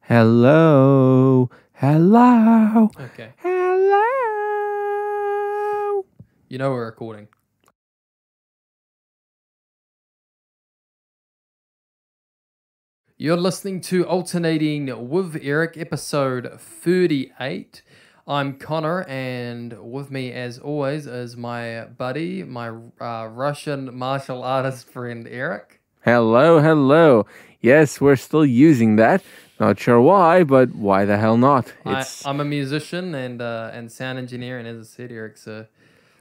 Hello. Hello. Okay. Hello. You know we're recording. You're listening to Alternating with Eric, episode 38. I'm Connor, and with me, as always, is my buddy, my Russian martial artist friend, Erik. Hello. Yes, we're still using that. Not sure why, but why the hell not? I'm a musician and sound engineer, and as I said, Eric's a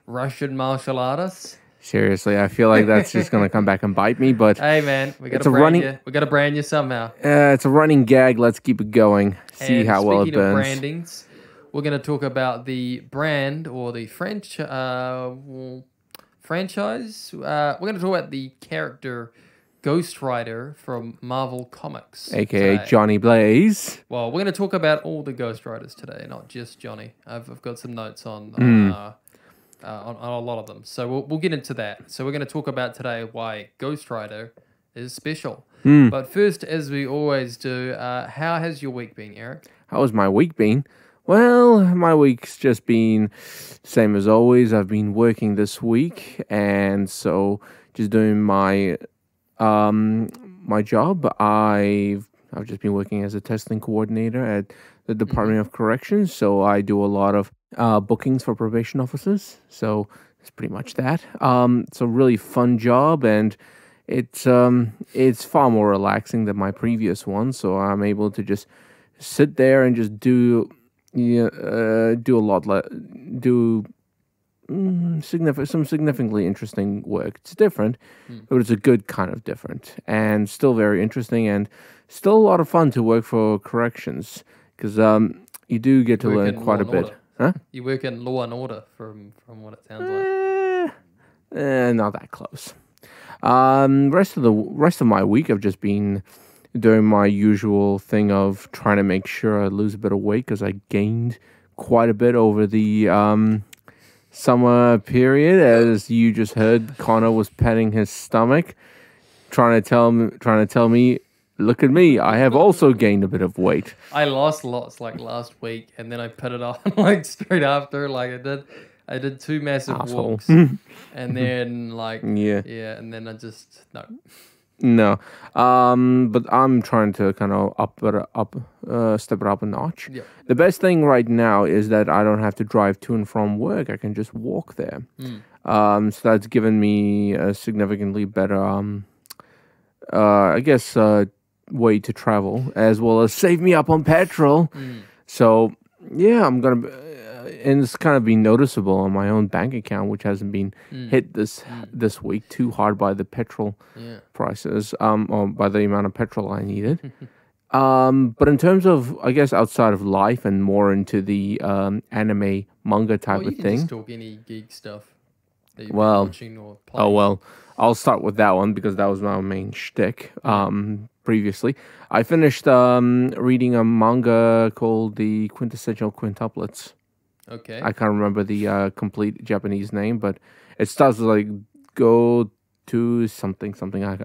Russian martial artist. Seriously, I feel like that's just gonna come back and bite me. But Hey man, we it's gotta a brand running. you. We gotta brand you somehow. It's a running gag. Let's keep it going. See And how well it speaking of burns. brandings, we're going to talk about the brand or the franchise. We're going to talk about the character Ghost Rider from Marvel Comics. AKA today. Johnny Blaze. Well, we're going to talk about all the Ghost Riders today, not just Johnny. I've got some notes on a lot of them. So we'll get into that. So we're going to talk about today why Ghost Rider is special. But first, as we always do, how has your week been, Erik? How has my week been? Well, my week's just been same as always. I've been working this week, and so just doing my my job. I've just been working as a testing coordinator at the Department of Corrections, so I do a lot of bookings for probation officers. So it's pretty much that. It's a really fun job, and it's far more relaxing than my previous one. So I'm able to just sit there and just do some significantly interesting work. It's different, but it's a good kind of different, and still very interesting, and still a lot of fun to work for corrections because you do get to learn quite a bit. Huh? You work in Law and Order from what it sounds like. Not that close. Rest of my week, I've just been doing my usual thing of trying to make sure I lose a bit of weight because I gained quite a bit over the summer period. As you just heard, Connor was petting his stomach, trying to tell me, look at me, I have also gained a bit of weight. I lost lots like last week, and then I put it on like straight after, like I did 2 massive Asshole. walks, and then Yeah. and then I just No, but I'm trying to kind of step it up a notch. Yeah. The best thing right now is that I don't have to drive to and from work. I can just walk there. So that's given me a significantly better, way to travel, as well as save me up on petrol. So yeah, I'm gonna. And it's kind of been noticeable on my own bank account, which hasn't been hit this week too hard by the petrol prices, or by the amount of petrol I needed. But in terms of, I guess, outside of life and more into the anime manga type you of can thing. just talk any geek stuff that you've been Well, watching or playing. Oh well, I'll start with that one because that was my main shtick. Previously, I finished reading a manga called The Quintessential Quintuplets. Okay. I can't remember the complete Japanese name, but it starts with like go to something.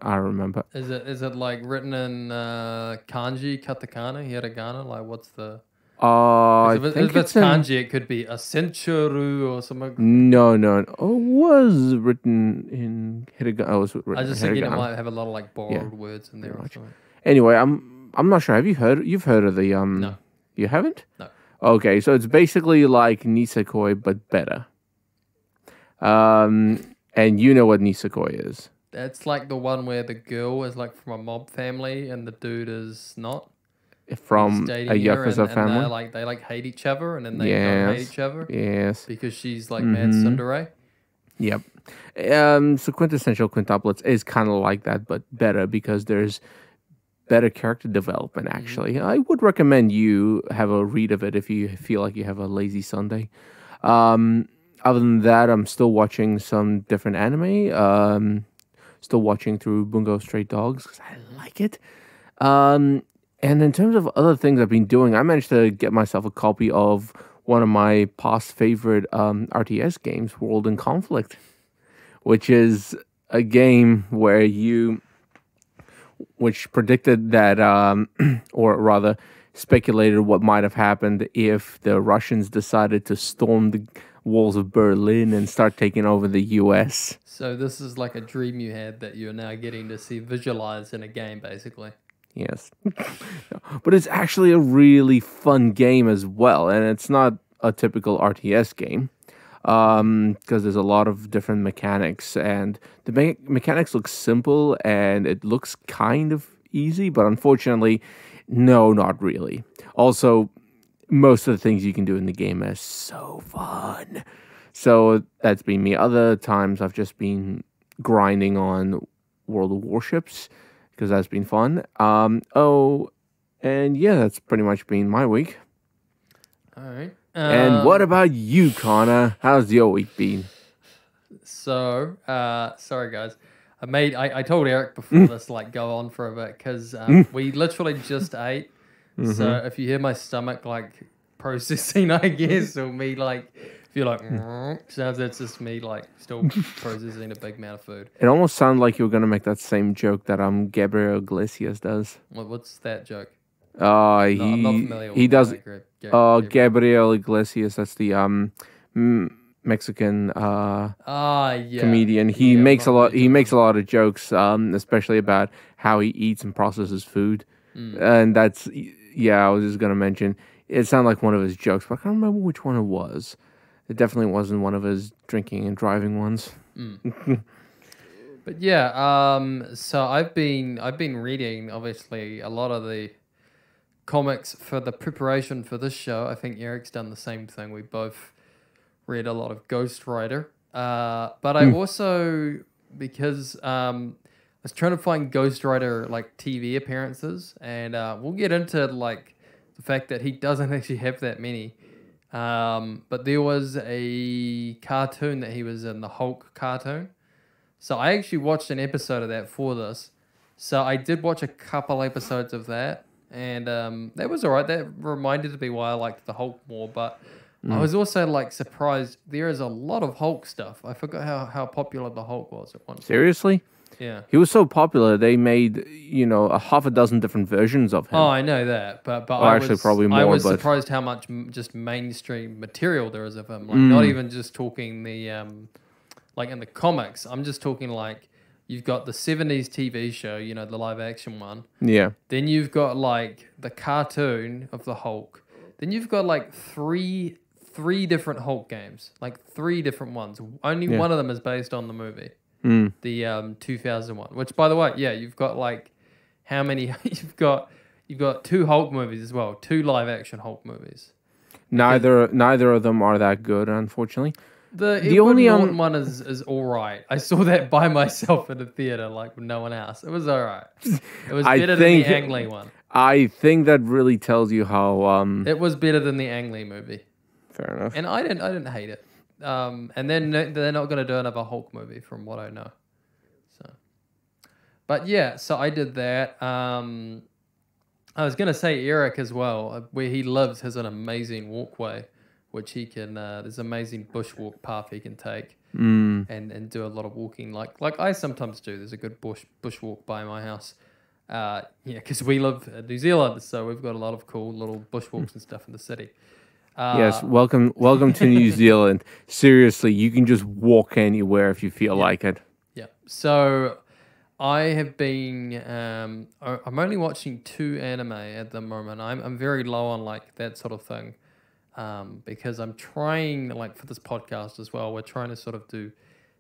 I remember. Is it like written in kanji, katakana, hiragana? Like what's the? I If think it's kanji, it could be a senchuru or something. No. Oh, it was written in hiragana. I was written I was just in thinking it hiragana. might have a lot of like borrowed words in there or something. Anyway, I'm not sure. You've heard of the No. You haven't? No. Okay, so it's basically like Nisekoi but better. And you know what Nisekoi is. That's like the one where the girl is like from a mob family and the dude is not. From He's a dating her Yakuza family. And they hate each other and then they don't hate each other. Yes. Because she's like mad tsundere. Yep. So Quintessential Quintuplets is kind of like that, but better because there's better character development, actually. I would recommend you have a read of it if you feel like you have a lazy Sunday. Other than that, I'm still watching some different anime. Still watching through Bungo Stray Dogs because I like it. And in terms of other things I've been doing, I managed to get myself a copy of one of my past favorite RTS games, World in Conflict, which is a game where you which predicted that, or rather, speculated what might have happened if the Russians decided to storm the walls of Berlin and start taking over the U.S. So this is like a dream you had that you're now getting to see visualized in a game, basically. Yes. But it's actually a really fun game as well, and it's not a typical RTS game because there's a lot of different mechanics, and the mechanics look simple and it looks kind of easy, but unfortunately, no, not really. Also, most of the things you can do in the game are so fun. So that's been me. Other times I've just been grinding on World of Warships because that's been fun. And yeah, that's pretty much been my week. All right. And what about you, Connor? How's your week been? So, sorry guys. I told Eric before this, like, go on for a bit because we literally just ate. So if you hear my stomach like processing, I guess, or me like, if you're like, sounds, that's just me like still processing a big amount of food. It almost sounded like you were gonna make that same joke that Gabriel Iglesias does. What's that joke? He I'm not familiar with he does. Gabriel. Gabriel Iglesias, that's the Mexican Yeah. comedian. He makes a lot. He makes a lot of jokes, especially about how he eats and processes food. And that's I was just gonna mention. It sounded like one of his jokes, but I can't remember which one it was. It definitely wasn't one of his drinking and driving ones. But yeah, so I've been reading obviously a lot of the comics for the preparation for this show. I think Eric's done the same thing. We both read a lot of Ghost Rider. But I also, because I was trying to find Ghost Rider like TV appearances, and we'll get into like the fact that he doesn't actually have that many. But there was a cartoon that he was in, the Hulk cartoon. So I actually watched an episode of that for this. So I did watch a couple episodes of that, and that was all right. That reminded me why I liked the Hulk more. But I was also like surprised. There is a lot of Hulk stuff. I forgot how popular the Hulk was at one point. Seriously? Yeah. He was so popular, they made, a half a dozen different versions of him. Oh, I know that, but probably more. I was but surprised how much just mainstream material there is of him. Like not even just talking the like in the comics. I'm just talking like you've got the 70s TV show, the live action one. Yeah. Then you've got like the cartoon of the Hulk. Then you've got like three different Hulk games, like 3 different ones. Only one of them is based on the movie. The 2001, which by the way, you've got like how many? you've got 2 Hulk movies as well, 2 live action Hulk movies. Neither of them are that good, unfortunately. The only one is all right. I saw that by myself in the theater, like with no one else. It was all right. It was better than the Ang Lee one. I think that really tells you how it was better than the Ang Lee movie. Fair enough. And I didn't hate it. And then they're not going to do another Hulk movie, from what I know. So, but yeah, so I did that. I was going to say Erik as well, where he lives, has an amazing walkway, which he can. There's an amazing bushwalk path he can take, and do a lot of walking, like I sometimes do. There's a good bushwalk by my house. Because we live in New Zealand, so we've got a lot of cool little bushwalks and stuff in the city. Yes, welcome to New Zealand. Seriously, you can just walk anywhere if you feel like it. Yeah. So I have been. I'm only watching 2 anime at the moment. I'm very low on like that sort of thing, because I'm trying, like, for this podcast as well. We're trying to sort of do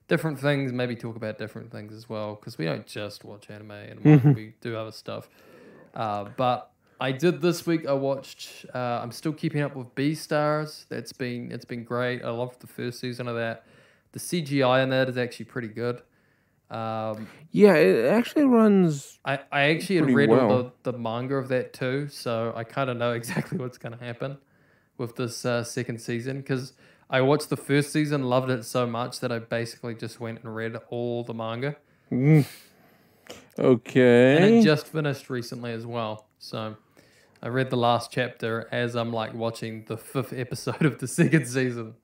different things, maybe talk about different things as well, because we don't just watch anime and we do other stuff. But I did this week. I watched. I'm still keeping up with Beastars. It's been great. I loved the first season of that. The CGI in that is actually pretty good. It actually runs. I actually had read well. all the manga of that too, so I kind of know exactly what's going to happen with this second season, because I watched the first season, loved it so much that I basically just went and read all the manga. Okay. And it just finished recently as well, so I read the last chapter as I'm like watching the 5th episode of the second season.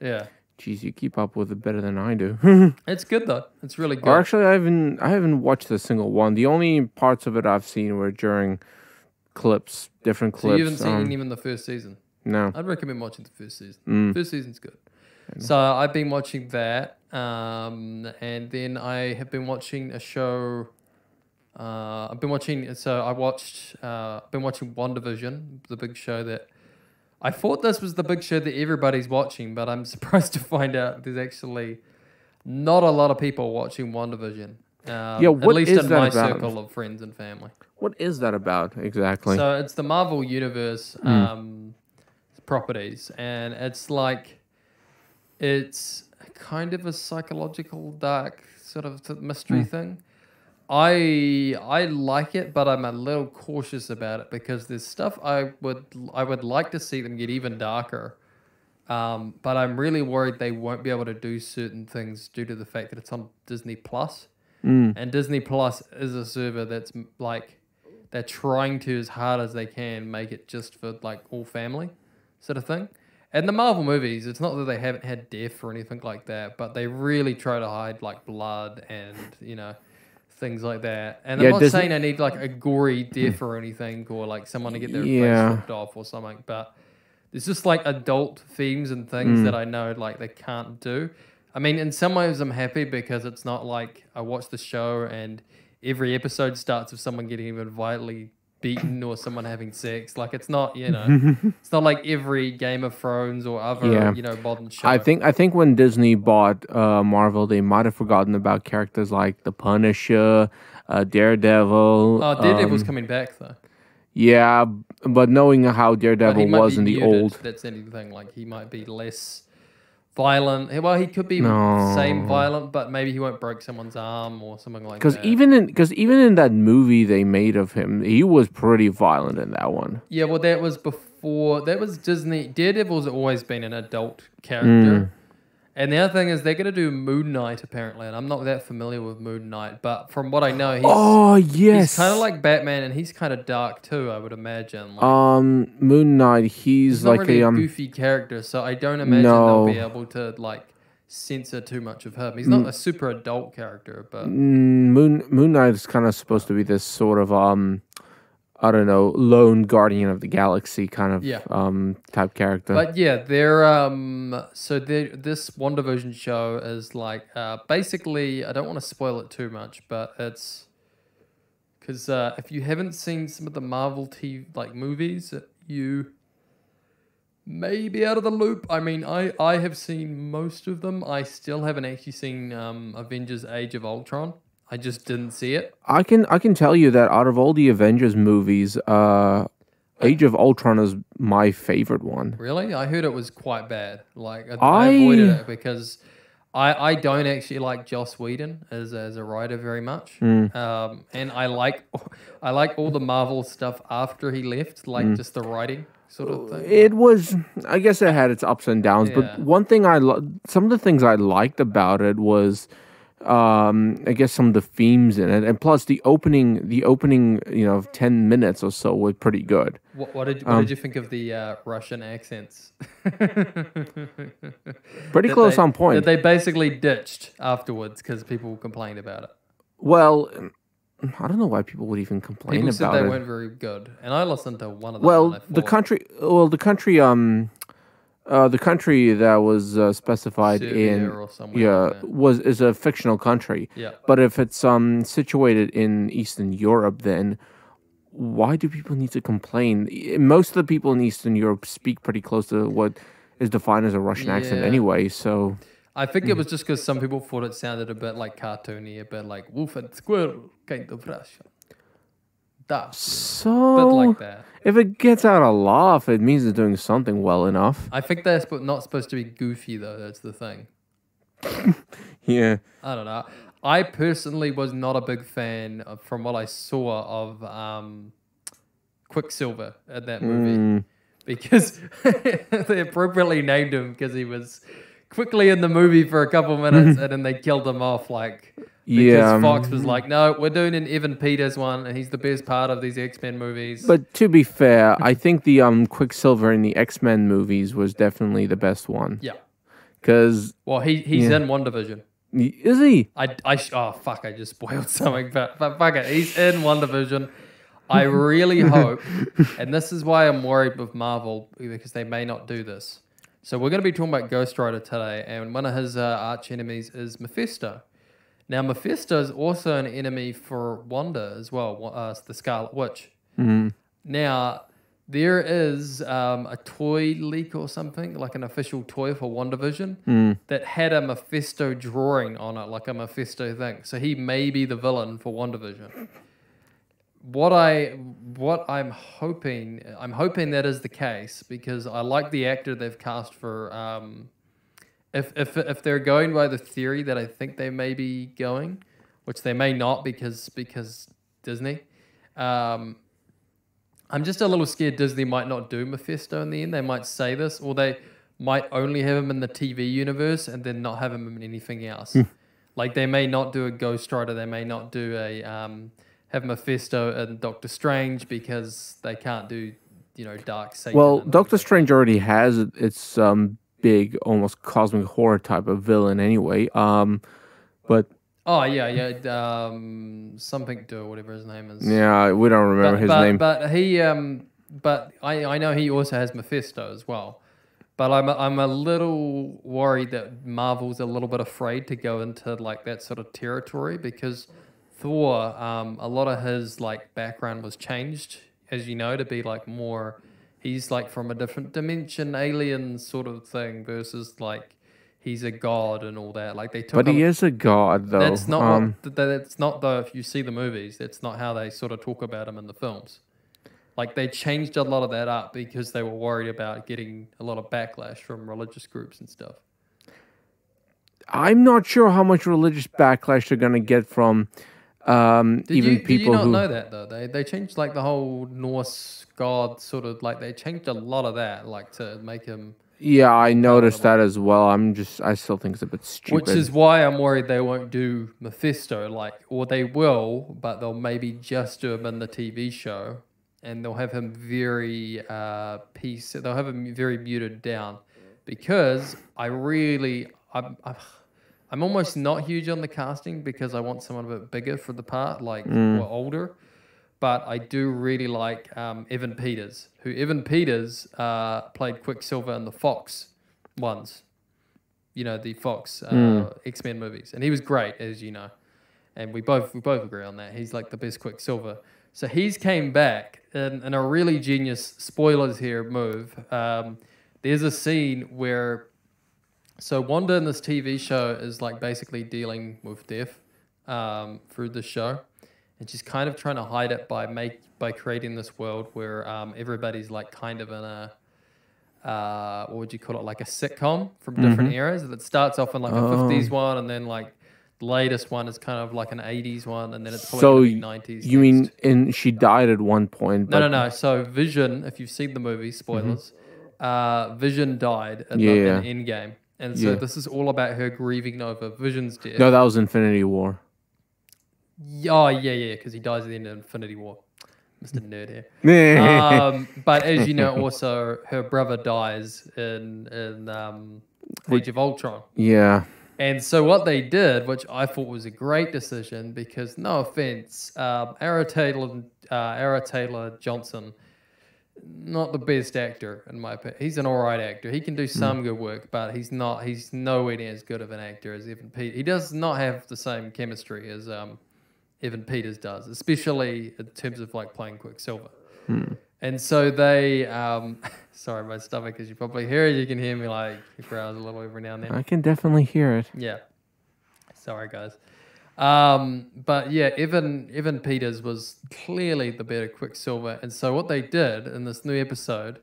Yeah. Geez, you keep up with it better than I do. It's good though. It's really good. Or actually, I haven't watched a single one. The only parts of it I've seen were during clips, different So clips. you haven't seen even the first season? No. I'd recommend watching the first season. Mm. First season's good. So I've been watching that, and then I have been watching a show. I've been watching. So I watched. I've been watching WandaVision, the big show that. I thought this was the big show that everybody's watching, but I'm surprised to find out there's actually not a lot of people watching WandaVision. Yeah, at what least is in that my about? circle of friends and family. What is that about exactly? So it's the Marvel Universe properties, and it's like it's kind of a psychological dark sort of mystery thing. I like it, but I'm a little cautious about it because there's stuff I would like to see them get even darker. But I'm really worried they won't be able to do certain things due to the fact that it's on Disney Plus. And Disney Plus is a server that's like they're trying to as hard as they can make it just for like all family sort of thing. And the Marvel movies, it's not that they haven't had death or anything like that, but they really try to hide like blood and things like that. And I'm not saying I need like a gory death or anything or like someone to get their face ripped off or something, but there's just like adult themes and things that I know like they can't do. I mean, in some ways I'm happy because it's not like I watch the show and every episode starts with someone getting even violently beaten or someone having sex. Like it's not, it's not like every Game of Thrones or other, modern show. I think when Disney bought Marvel, they might have forgotten about characters like the Punisher, Daredevil. Oh, Daredevil's coming back though. Yeah, but knowing how Daredevil was in the old, that's anything. Like he might be less violent. Well, he could be same violent, but maybe he won't break someone's arm or something like that. Because even in that movie they made of him, he was pretty violent in that one. Yeah, well, that was before. That was Disney. Daredevil's always been an adult character. And the other thing is they're going to do Moon Knight apparently, and I'm not that familiar with Moon Knight, but from what I know, he's kind of like Batman, and he's kind of dark too. I would imagine. Like, Moon Knight, he's not like really a goofy character, so I don't imagine they'll be able to like censor too much of him. He's not a super adult character, but Moon Knight is kind of supposed to be this sort of I don't know, lone guardian of the galaxy kind of type character. But yeah, they're this WandaVision show is like basically, I don't want to spoil it too much, but it's because if you haven't seen some of the Marvel TV like movies, you may be out of the loop. I mean, I have seen most of them. I still haven't actually seen Avengers: Age of Ultron. I just didn't see it. I can tell you that out of all the Avengers movies, Age of Ultron is my favorite one. Really? I heard it was quite bad. Like I avoided it because I don't actually like Joss Whedon as a writer very much. And I like all the Marvel stuff after he left, like just the writing sort of thing. It was, I guess it had its ups and downs, but one thing some of the things I liked about it was I guess some of the themes in it, and plus the opening 10 minutes or so were pretty good. What did you think of the Russian accents? Pretty close on point. That they basically ditched afterwards because people complained about it. Well, I don't know why people would even complain people about it. People said they weren't very good, and I listened to one of them. Well, the country that was specified Serbia in or somewhere is a fictional country. Yeah. But if it's situated in Eastern Europe, then why do people need to complain? Most of the people in Eastern Europe speak pretty close to what is defined as a Russian accent anyway. So I think it was just because some people thought it sounded a bit like cartoony, a bit like wolf and squirrel kind of Russian. So a bit like that. If it gets out a laugh, it means it's doing something well enough. I think they're not supposed to be goofy, though. That's the thing. Yeah. I don't know. I personally was not a big fan, from what I saw, of Quicksilver in that movie. Because they appropriately named him because he was quickly in the movie for a couple minutes and then they killed him off because Fox was like, no, we're doing an Evan Peters one and he's the best part of these X-Men movies. But to be fair, I think the Quicksilver in the X-Men movies was definitely the best one. Yeah. Because Well, he's in WandaVision. is he? Oh fuck! I just spoiled something, but fuck it, he's in WandaVision. I really hope, and this is why I'm worried with Marvel because they may not do this. So we're going to be talking about Ghost Rider today, and one of his arch enemies is Mephisto. Now Mephisto is also an enemy for Wanda as well, the Scarlet Witch. Now there is a toy leak or something, like an official toy for WandaVision that had a Mephisto drawing on it, like a Mephisto thing. So he may be the villain for WandaVision. What I'm hoping that is the case because I like the actor they've cast for. If they're going by the theory that I think they may be going, which they may not because Disney. I'm just a little scared Disney might not do Mephisto in the end. They might say this, or they might only have him in the TV universe and then not have him in anything else. Like they may not do a Ghost Rider. They may not do a have Mephisto and Doctor Strange because they can't do Dark Satan. Well, Doctor Strange already has its big, almost cosmic horror type of villain anyway. But oh yeah, something do whatever his name is. Yeah, we don't remember his name. But he, but I know he also has Mephisto as well. But I'm a little worried that Marvel's a little bit afraid to go into like that sort of territory because Thor, a lot of his like background was changed, as you know, to be like more. He's like from a different dimension, alien sort of thing versus like. He's a god and all that. Like they took. But he is a god, though. That's not. That's not though. If you see the movies, that's not how they sort of talk about him in the films. Like they changed a lot of that up because they were worried about getting a lot of backlash from religious groups and stuff. I'm not sure how much religious backlash they're gonna get from even people who. Did you not know that though? They changed like the whole Norse god sort of like they changed a lot of that like to make him. Yeah, I noticed that as well. I still think it's a bit stupid. Which is why I'm worried they won't do Mephisto, or they will, but they'll maybe just do him in the TV show, and they'll have him very they'll have him very muted down, because I'm almost not huge on the casting because I want someone a bit bigger for the part, or older. But I do really like Evan Peters, played Quicksilver in the Fox ones. The Fox X-Men movies. And he was great, as you know. And we both agree on that. He's like the best Quicksilver. So he's came back in a really genius, spoilers here, move. There's a scene where... So Wanda in this TV show is like basically dealing with death through the show. And she's kind of trying to hide it by creating this world where everybody's like kind of in a what would you call it, like a sitcom from different eras. That starts off in like a 50s one, and then like the latest one is kind of like an 80s one, and then it's probably 90s. You mean she died at one point? No. So Vision, if you've seen the movie, spoilers, Vision died in Endgame, and so this is all about her grieving over Vision's death. No, that was Infinity War. Oh, yeah, because he dies at the end of Infinity War. Mr. Nerd here. But as you know, also, her brother dies in Age of Ultron. Yeah. And so what they did, which I thought was a great decision, because no offense, Aaron Taylor Johnson, not the best actor in my opinion. He's an alright actor. He can do some good work, but he's nowhere near as good of an actor as Evan Peters. He does not have the same chemistry as Evan Peters does, especially in terms of like playing Quicksilver. And so they, sorry, my stomach, as you probably hear it, you can hear me like growls a little every now and then. I can definitely hear it. Yeah. Sorry, guys. But yeah, Evan Peters was clearly the better Quicksilver. And so what they did in this new episode,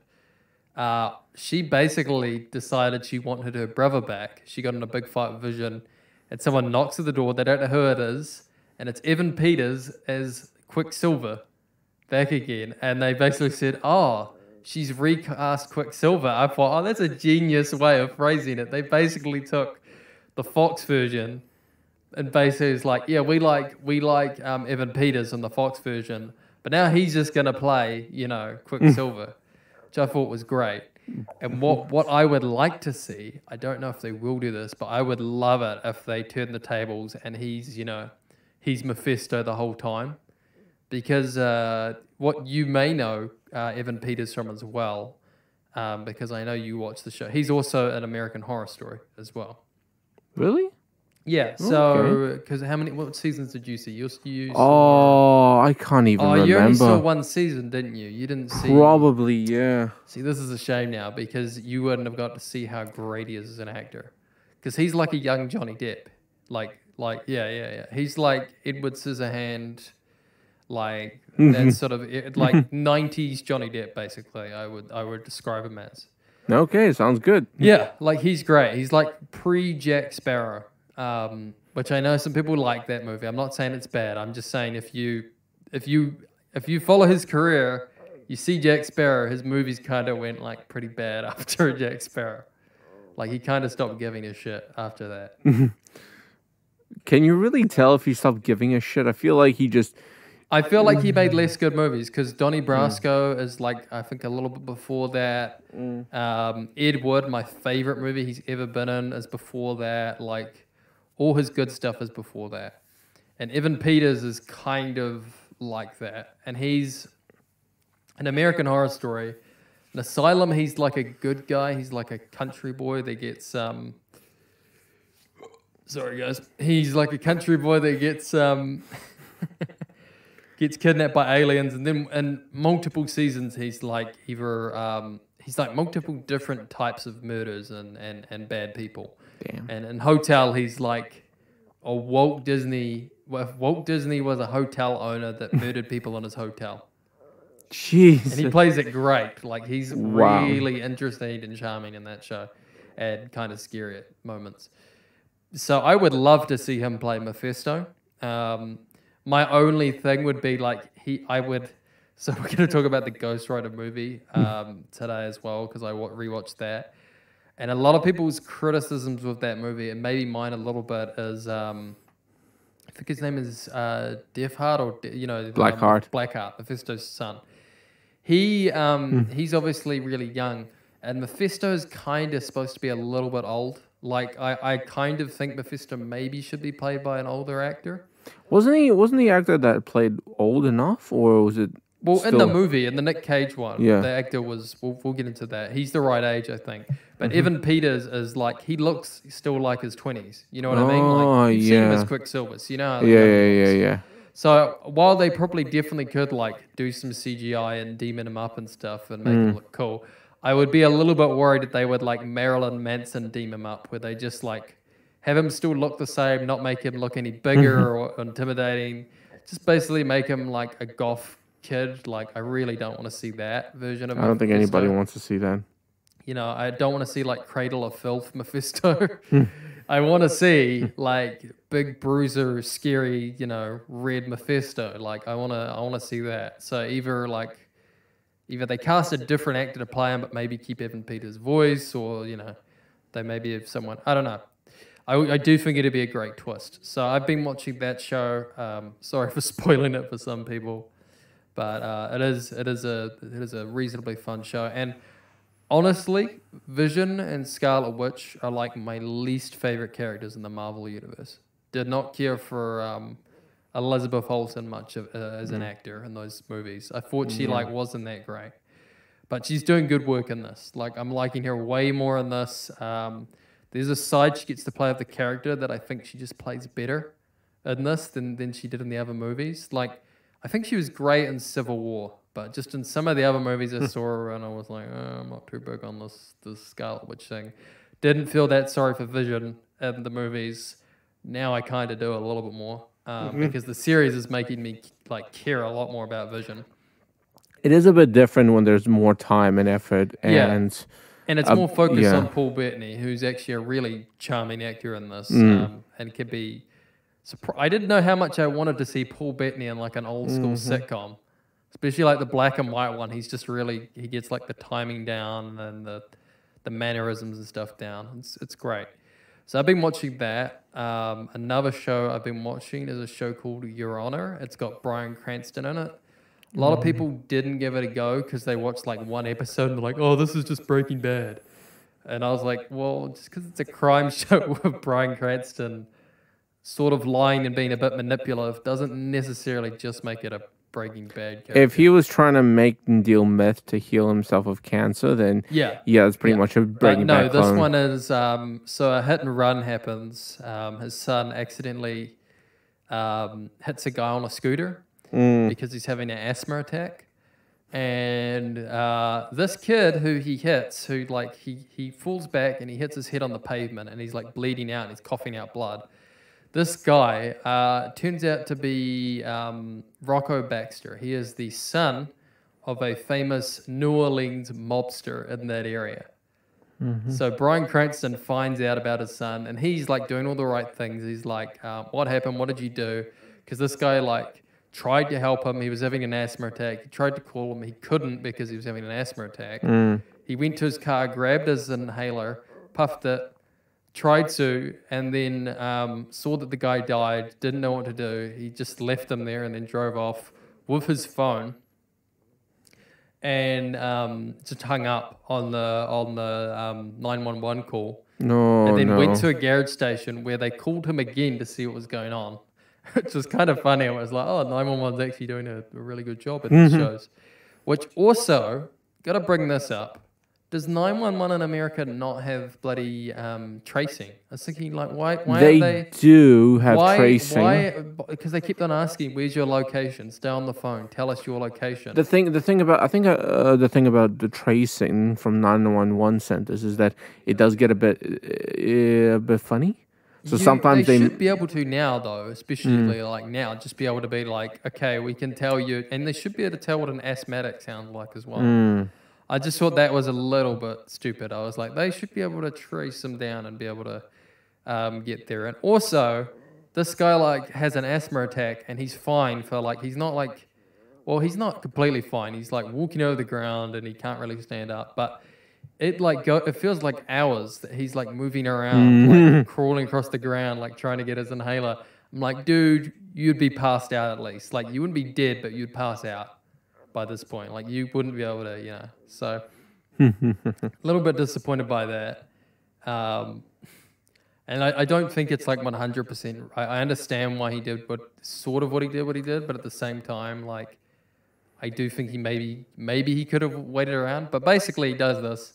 she basically decided she wanted her brother back. She got in a big fight with Vision, and someone knocks at the door. They don't know who it is. And it's Evan Peters as Quicksilver back again. And they basically said, oh, she's recast Quicksilver. I thought, oh, that's a genius way of phrasing it. They basically took the Fox version and basically it's like, yeah, we like Evan Peters in the Fox version, but now he's just going to play, Quicksilver. which I thought was great. And what I would like to see, I don't know if they will do this, but I would love it if they turn the tables and he's Mephisto the whole time. Because what you may know Evan Peters from as well, because I know you watch the show. He's also an American Horror Story as well. Really? Yeah. So, because what seasons did you see? You saw... I can't even remember. You only saw one season, didn't you? You didn't see... Probably, yeah. See, this is a shame now because you wouldn't have got to see how great he is as an actor. Because he's like a young Johnny Depp. Yeah. He's like Edward Scissorhand, like that sort of like 90s Johnny Depp, basically. I would describe him as. Okay, sounds good. Yeah, like he's great. He's like pre-Jack Sparrow, which I know some people like that movie. I'm not saying it's bad. I'm just saying if you follow his career, you see Jack Sparrow, his movies kind of went like pretty bad after Jack Sparrow. Like he kind of stopped giving a shit after that. Can you really tell if he stopped giving a shit? I feel like he made less good movies because Donnie Brasco is like, I think a little bit before that. Ed Wood, my favorite movie he's ever been in, is before that. Like all his good stuff is before that. And Evan Peters is kind of like that. And he's an American Horror Story. An Asylum, he's like a good guy. He's like a country boy that gets sorry guys. He's like a country boy that gets gets kidnapped by aliens, and then in multiple seasons he's like either he's like multiple different types of murders and bad people. Damn. And in Hotel he's like a Walt Disney. Well, if Walt Disney was a hotel owner that murdered people in his hotel. Jeez. And he plays it great. Like he's really interesting and charming in that show, and kind of scary at moments. So I would love to see him play Mephisto. My only thing would be like So we're going to talk about the Ghost Rider movie today as well, because I rewatched that. And a lot of people's criticisms with that movie, and maybe mine a little bit, is I think his name is Deathheart, or Blackheart. Blackheart, Mephisto's son. He's obviously really young, and Mephisto's kind of supposed to be a little bit old. Like I kind of think Mephisto maybe should be played by an older actor. Wasn't the actor that played old enough, or was it? Well, in the movie, in the Nick Cage one, yeah, the actor was. We'll get into that. He's the right age, I think. But Evan Peters is like, he looks still like his 20s. You know what I mean? Like you've seen him as Quicksilver. So you know how yeah. So while they probably definitely could like do some CGI and demon him up and stuff and make him look cool, I would be a little bit worried that they would like Marilyn Manson demon him up, where they just like have him still look the same, not make him look any bigger or intimidating. Just basically make him like a goth kid. Like I really don't want to see that version of. I don't think anybody wants to see that. You know, I don't want to see like Cradle of Filth Mephisto. I want to see like big bruiser, scary, red Mephisto. Like I want to see that. So either they cast a different actor to play him, but maybe keep Evan Peters' voice, or they maybe have someone. I don't know. I do think it'd be a great twist. So I've been watching that show. Sorry for spoiling it for some people, but it is a reasonably fun show. And honestly, Vision and Scarlet Witch are like my least favorite characters in the Marvel universe. Did not care for Elizabeth Olsen much as an actor in those movies. I thought she wasn't that great, but she's doing good work in this. Like I'm liking her way more in this. There's a side she gets to play of the character that I think she just plays better in this than she did in the other movies. Like I think she was great in Civil War, but just in some of the other movies I saw her and I was like, I'm not too big on this Scarlet Witch thing. Didn't feel that sorry for Vision in the movies. Now I kind of do a little bit more because the series is making me like care a lot more about Vision. It is a bit different when there's more time and effort, and it's more focused on Paul Bettany, who's actually a really charming actor in this, and could be. I didn't know how much I wanted to see Paul Bettany in like an old school sitcom. Especially like the black and white one, he gets like the timing down and the mannerisms and stuff down. It's great. So I've been watching that. Another show I've been watching is a show called Your Honor. It's got Bryan Cranston in it. A lot of people didn't give it a go because they watched like one episode and they're like, oh, this is just Breaking Bad. And I was like, well, just because it's a crime show with Bryan Cranston sort of lying and being a bit manipulative doesn't necessarily just make it a Breaking Bad character. If he was trying to make and deal meth to heal himself of cancer, then yeah, it's pretty much a Breaking Bad clone. This one is so a hit and run happens. His son accidentally hits a guy on a scooter because he's having an asthma attack. And this kid who he hits, who like he falls back and he hits his head on the pavement and he's like bleeding out and he's coughing out blood. This guy turns out to be Rocco Baxter. He is the son of a famous New Orleans mobster in that area. So Bryan Cranston finds out about his son and he's like doing all the right things. He's like, what happened? What did you do? Because this guy like tried to help him. He was having an asthma attack. He tried to call him. He couldn't because he was having an asthma attack. He went to his car, grabbed his inhaler, puffed it, tried to, and then saw that the guy died, didn't know what to do. He just left him there and then drove off with his phone and just hung up on the 911 call. And then went to a garage station where they called him again to see what was going on. Which was kind of funny. It was like, oh, 911's actually doing a really good job at these shows. Which also, got to bring this up. Does 911 in America not have bloody tracing? I was thinking, like, why they do have tracing. Why? Because they kept on asking, "Where's your location? Stay on the phone. Tell us your location." The thing about the tracing from 911 centers is that it does get a bit funny. So sometimes they should be able to now, though, especially like now, just be able to be like, okay, we can tell you, and they should be able to tell what an asthmatic sounds like as well. I just thought that was a little bit stupid. I was like, they should be able to trace them down and be able to get there. And also, this guy like has an asthma attack and he's fine for like, he's not like, well, he's not completely fine. He's like walking over the ground and he can't really stand up, but it like it feels like hours that he's like moving around, like crawling across the ground, like trying to get his inhaler. I'm like, dude, you'd be passed out at least. Like you wouldn't be dead, but you'd pass out by this point. Like you wouldn't be able to, you know. So a little bit disappointed by that. And I don't think it's like 100%. I understand why he did what he did, but at the same time, like I do think he maybe he could have waited around. But basically, he does this.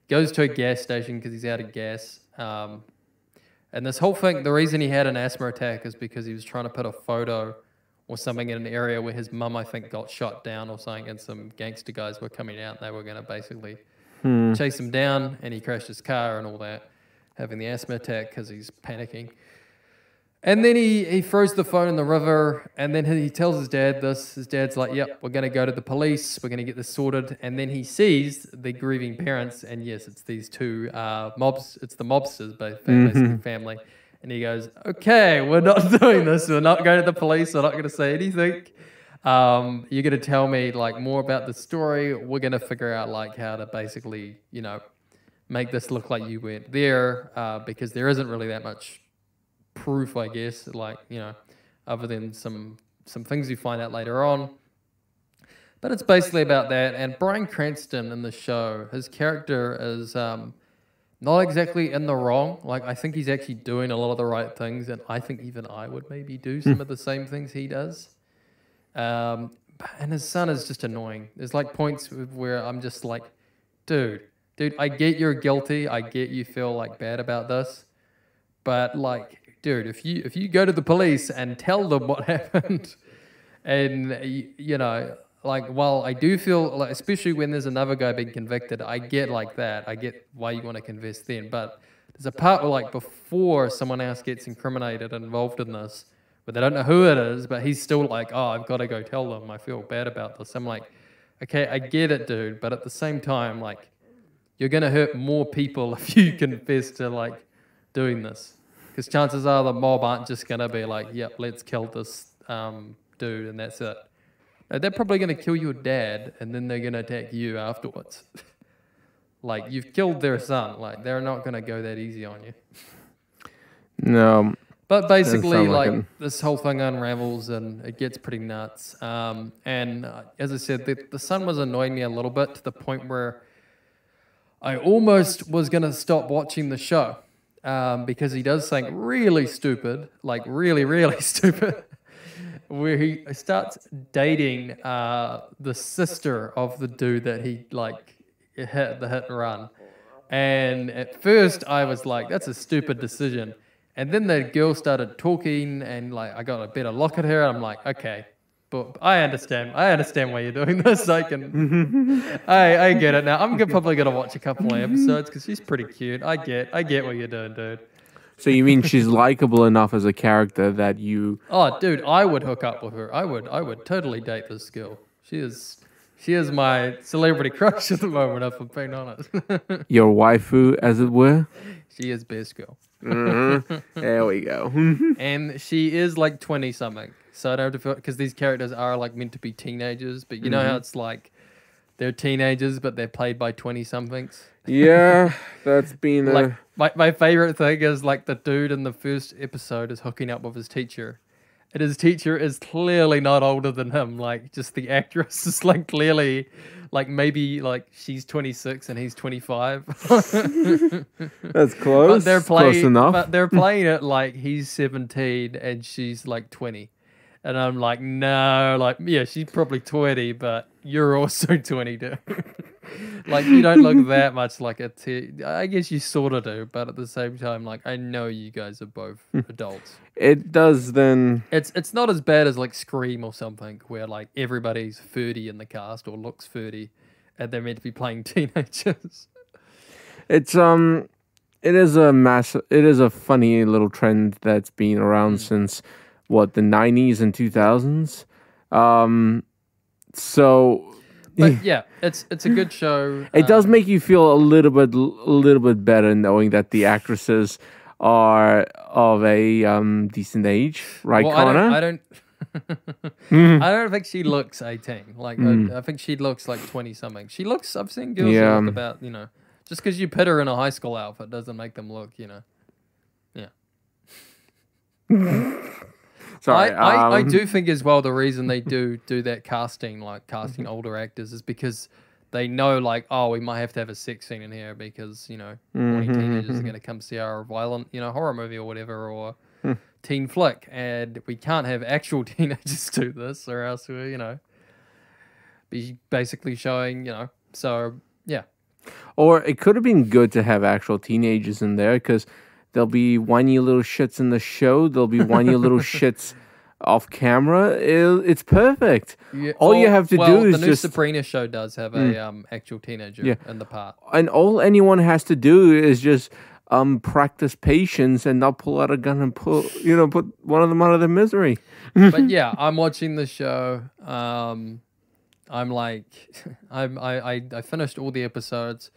Goes to a gas station because he's out of gas. And this whole thing, the reason he had an asthma attack is because he was trying to put a photo or something in an area where his mum, I think, got shot down or something, and some gangster guys were coming out and they were going to basically chase him down, and he crashed his car and all that, having the asthma attack because he's panicking. And then he throws the phone in the river, and then he tells his dad this. His dad's like, yep, we're going to go to the police. We're going to get this sorted. And then he sees the grieving parents, and yes, it's these two it's the mobsters, basically family. And he goes, okay, we're not doing this. We're not going to the police. We're not going to say anything. You're going to tell me like more about the story. We're going to figure out like how to basically, you know, make this look like you weren't there because there isn't really that much proof, I guess, like, you know, other than some things you find out later on. But it's basically about that. And Bryan Cranston in the show, his character is not exactly in the wrong. Like, I think he's actually doing a lot of the right things, and I think even I would maybe do some of the same things he does. And his son is just annoying. There's like points where I'm just like, dude, I get you're guilty. I get you feel like bad about this. But like, dude, if you go to the police and tell them what happened, and you know, like, while I do feel like, especially when there's another guy being convicted, I get like that. I get why you want to confess then. But there's a part where like before someone else gets incriminated and involved in this, but they don't know who it is, but he's still like, oh, I've got to go tell them. I feel bad about this. I'm like, okay, I get it, dude. But at the same time, like, you're going to hurt more people if you confess to like doing this. Because chances are the mob aren't just going to be like, yep, let's kill this dude and that's it. They're probably going to kill your dad and then they're going to attack you afterwards. Like, you've killed their son. Like, they're not going to go that easy on you. No. But Doesn't basically, sound like like it. this whole thing unravels and it gets pretty nuts. As I said, the son was annoying me a little bit to the point where I almost was gonna stop watching the show because he does something really stupid, like really, really stupid, where he starts dating the sister of the dude that he like hit and run. And at first I was like, that's a stupid decision. And then the girl started talking and like I got a better look at her. And I'm like, okay, but I understand. I understand why you're doing this. I get it now. Probably gonna watch a couple of episodes because she's pretty cute. I get what you're doing, dude. So you mean she's likable enough as a character that you? Oh, dude, I would hook up with her. I would totally date this girl. She is my celebrity crush at the moment, if I'm being honest. Your waifu, as it were. She is best girl. There we go. And she is like 20 something. So I don't have to feel, because these characters are like meant to be teenagers, but you know how it's like they're teenagers, but they're played by 20 somethings. Yeah, that's been Like my favorite thing is like the dude in the first episode is hooking up with his teacher. And his teacher is clearly not older than him. Like, just the actress is like clearly, like maybe like she's 26 and he's 25. That's close. But they're Close playing, enough. but they're playing it like he's 17 and she's like 20. And I'm like, no, like, yeah, she's probably 20, but you're also 20, dude. Like, you don't look that much like a I guess you sort of do, but at the same time, like, I know you guys are both adults. It does then. It's not as bad as like Scream or something, where like everybody's 30 in the cast or looks 30, and they're meant to be playing teenagers. It is a funny little trend that's been around since what, the 90s and 2000s. But yeah, it's a good show. It does make you feel a little bit better knowing that the actresses are of a decent age, right, well, Connor? I don't I don't think she looks 18. Like I think she looks like 20 something. She looks, I've seen girls that look about, you know, just because you put her in a high school outfit doesn't make them look, you know. Yeah. Sorry, I do think as well the reason they do that casting, like casting older actors, is because they know, like, oh, we might have to have a sex scene in here because, you know, 20 teenagers are going to come see our violent, you know, horror movie or whatever, or teen flick, and we can't have actual teenagers do this, or else we're, you know, be basically showing, you know, so yeah. Or it could have been good to have actual teenagers in there because there'll be whiny little shits in the show. There'll be whiny little shits off camera. It's perfect. Yeah. All you have to do is the new just... Sabrina show does have a actual teenager in the part. And all anyone has to do is just practice patience and not pull out a gun and put one of them out of their misery. But yeah, I'm watching the show. I'm like, I finished all the episodes.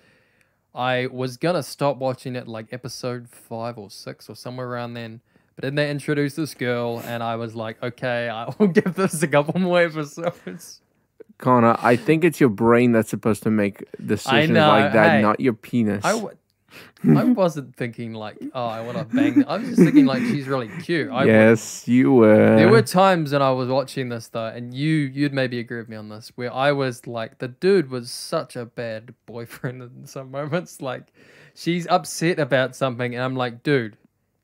I was gonna stop watching it like episode 5 or 6 or somewhere around then, but then they introduced this girl, and I was like, okay, I will give this a couple more episodes. Connor, I think it's your brain that's supposed to make decisions like that, not your penis. I wasn't thinking like, oh, I want to bang. I was just thinking like she's really cute. Yes, you were. There were times when I was watching this though, and you'd maybe agree with me on this, where I was like, the dude was such a bad boyfriend in some moments. Like, she's upset about something, and I'm like, dude,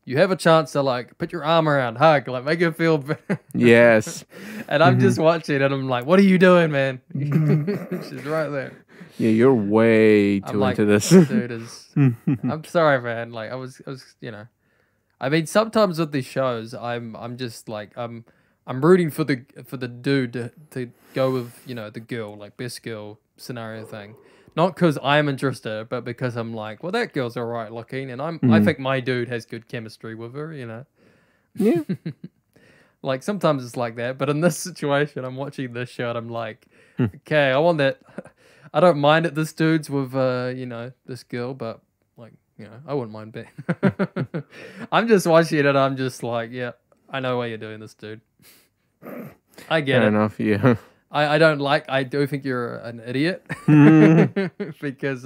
you have a chance to like put your arm around, hug, like make her feel better. Yes. And I'm just watching, and I'm like, what are you doing, man? She's right there. Yeah, you're way too into this. Dude, I'm sorry, man. Like I was, you know. I mean, sometimes with these shows, I'm just like, I'm rooting for the dude to go with, you know, the girl, like best girl scenario thing. Not because I'm interested, but because I'm like, well, that girl's alright looking, and I think my dude has good chemistry with her, you know. Yeah. Like sometimes it's like that, but in this situation, I'm watching this show, and I'm like, okay, I want that. I don't mind that this dude's with, you know, this girl, but like, you know, I wouldn't mind being. I'm just watching it, and I'm just like, yeah, I know why you're doing this, dude. I get it. Fair enough, yeah. I do think you're an idiot because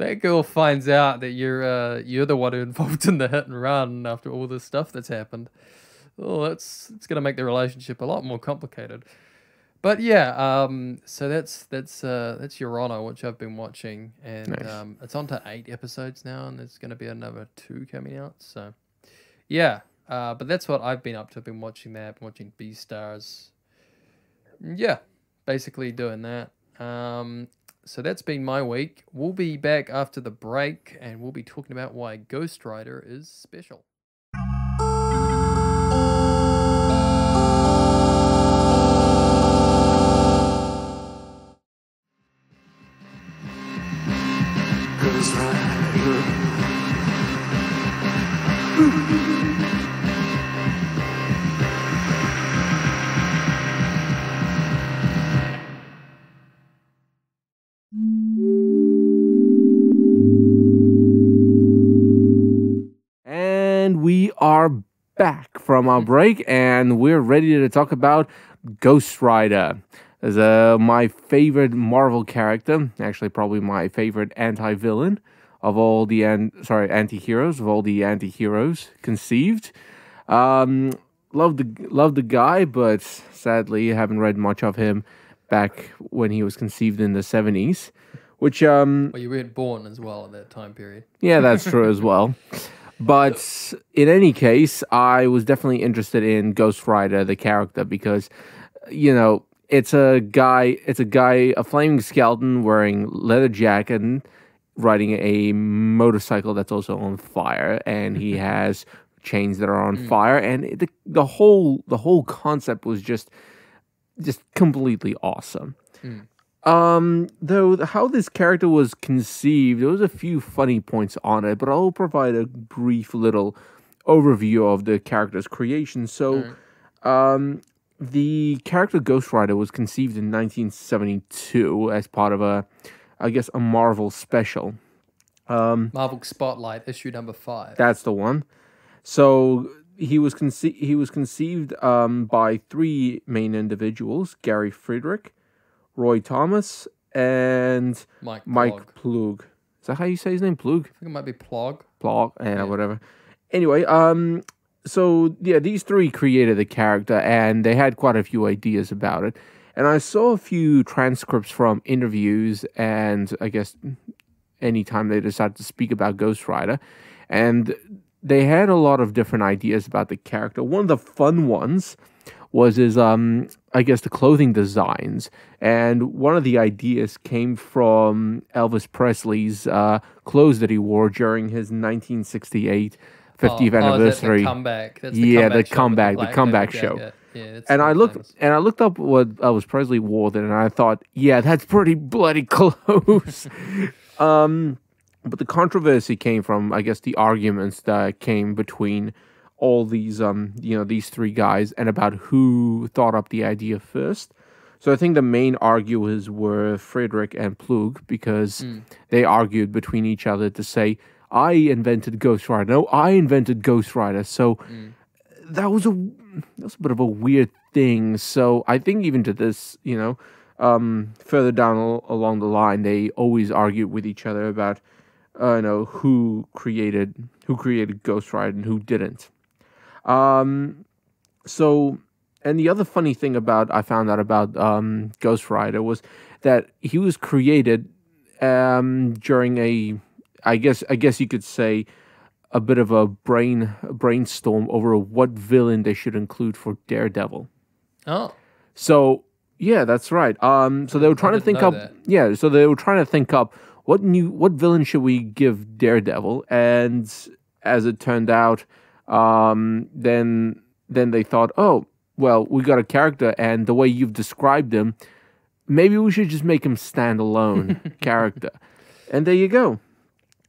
that girl finds out that you're the one who involved in the hit and run after all this stuff that's happened. Oh, it's gonna make the relationship a lot more complicated. But yeah, so that's Your Honor, which I've been watching, and Nice. it's on to 8 episodes now, and there's gonna be another 2 coming out. So yeah, but that's what I've been up to. I've been watching that, been watching Beastars. Yeah, basically doing that. So that's been my week. We'll be back after the break, and we'll be talking about why Ghost Rider is special. Ghost Rider. And we are back from our break, and we're ready to talk about Ghost Rider. As my favorite Marvel character, actually probably my favorite anti-villain of all the anti-heroes of all the anti-heroes conceived. Love the guy, but sadly haven't read much of him back when he was conceived in the 70s. Which Well, you weren't born as well at that time period. yeah, that's true as well. But in any case, I was definitely interested in Ghost Rider, the character, because, it's a guy, a flaming skeleton wearing leather jacket and riding a motorcycle that's also on fire, and he has chains that are on fire, and the whole concept was just completely awesome. Though how this character was conceived, there was a few funny points on it, but I'll provide a brief little overview of the character's creation. So, the character Ghost Rider was conceived in 1972 as part of a Marvel special. Marvel Spotlight issue number 5. That's the one. So he was conceived by 3 main individuals: Gary Friedrich, Roy Thomas, and Mike Plug. Is that how you say his name? Plug? I think it might be Plog. Plog, whatever. Anyway, so yeah, these 3 created the character, and they had quite a few ideas about it. And I saw a few transcripts from interviews, and I guess anytime they decided to speak about Ghost Rider, and they had a lot of different ideas about the character. One of the fun ones was his, the clothing designs. And one of the ideas came from Elvis Presley's clothes that he wore during his 1968 50th anniversary. The comeback. That's the the comeback show. Yeah, And I looked up what Elvis Presley wore then, and I thought, yeah, that's pretty bloody close. But the controversy came from, I guess, the arguments that came between all these, these 3 guys, and about who thought up the idea first. So I think the main arguers were Friedrich and Plug, because they argued between each other to say, I invented Ghost Rider. No, I invented Ghost Rider. So that was a bit of a weird thing. So I think even to this, further down along the line, they always argued with each other about, who created Ghost Rider and who didn't. So, and the other funny thing I found out about Ghost Rider was that he was created during I guess you could say, a bit of a brainstorm over what villain they should include for Daredevil. Oh. So yeah, that's right. So they were trying to think up. That. Yeah, so they were trying to think up what villain should we give Daredevil, and as it turned out, then they thought, oh, well, we got a character, and the way you've described him, maybe we should just make him standalone character. And there you go.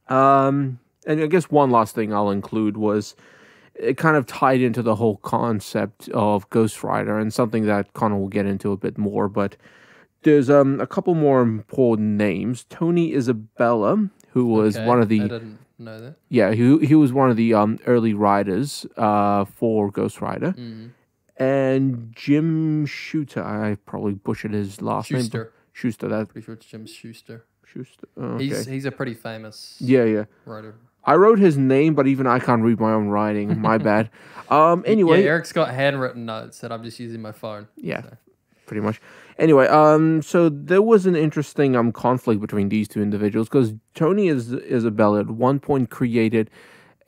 And I guess one last thing I'll include was it kind of tied into the whole concept of Ghost Rider, and something that Connor will get into a bit more, but there's a couple more important names. Tony Isabella, who was one of the... I didn't know that. Yeah, he was one of the early writers for Ghost Rider. And Jim Shooter, I probably butchered his last name. Schuster, Pretty sure it's Jim Schuster. Schuster. Oh, okay. He's a pretty famous Yeah. writer. I wrote his name, but even I can't read my own writing. My bad. Anyway, Yeah, Eric's got handwritten notes that I'm just using my phone. yeah, So. pretty much. Anyway, so there was an interesting conflict between these two individuals because Tony Isabella at one point created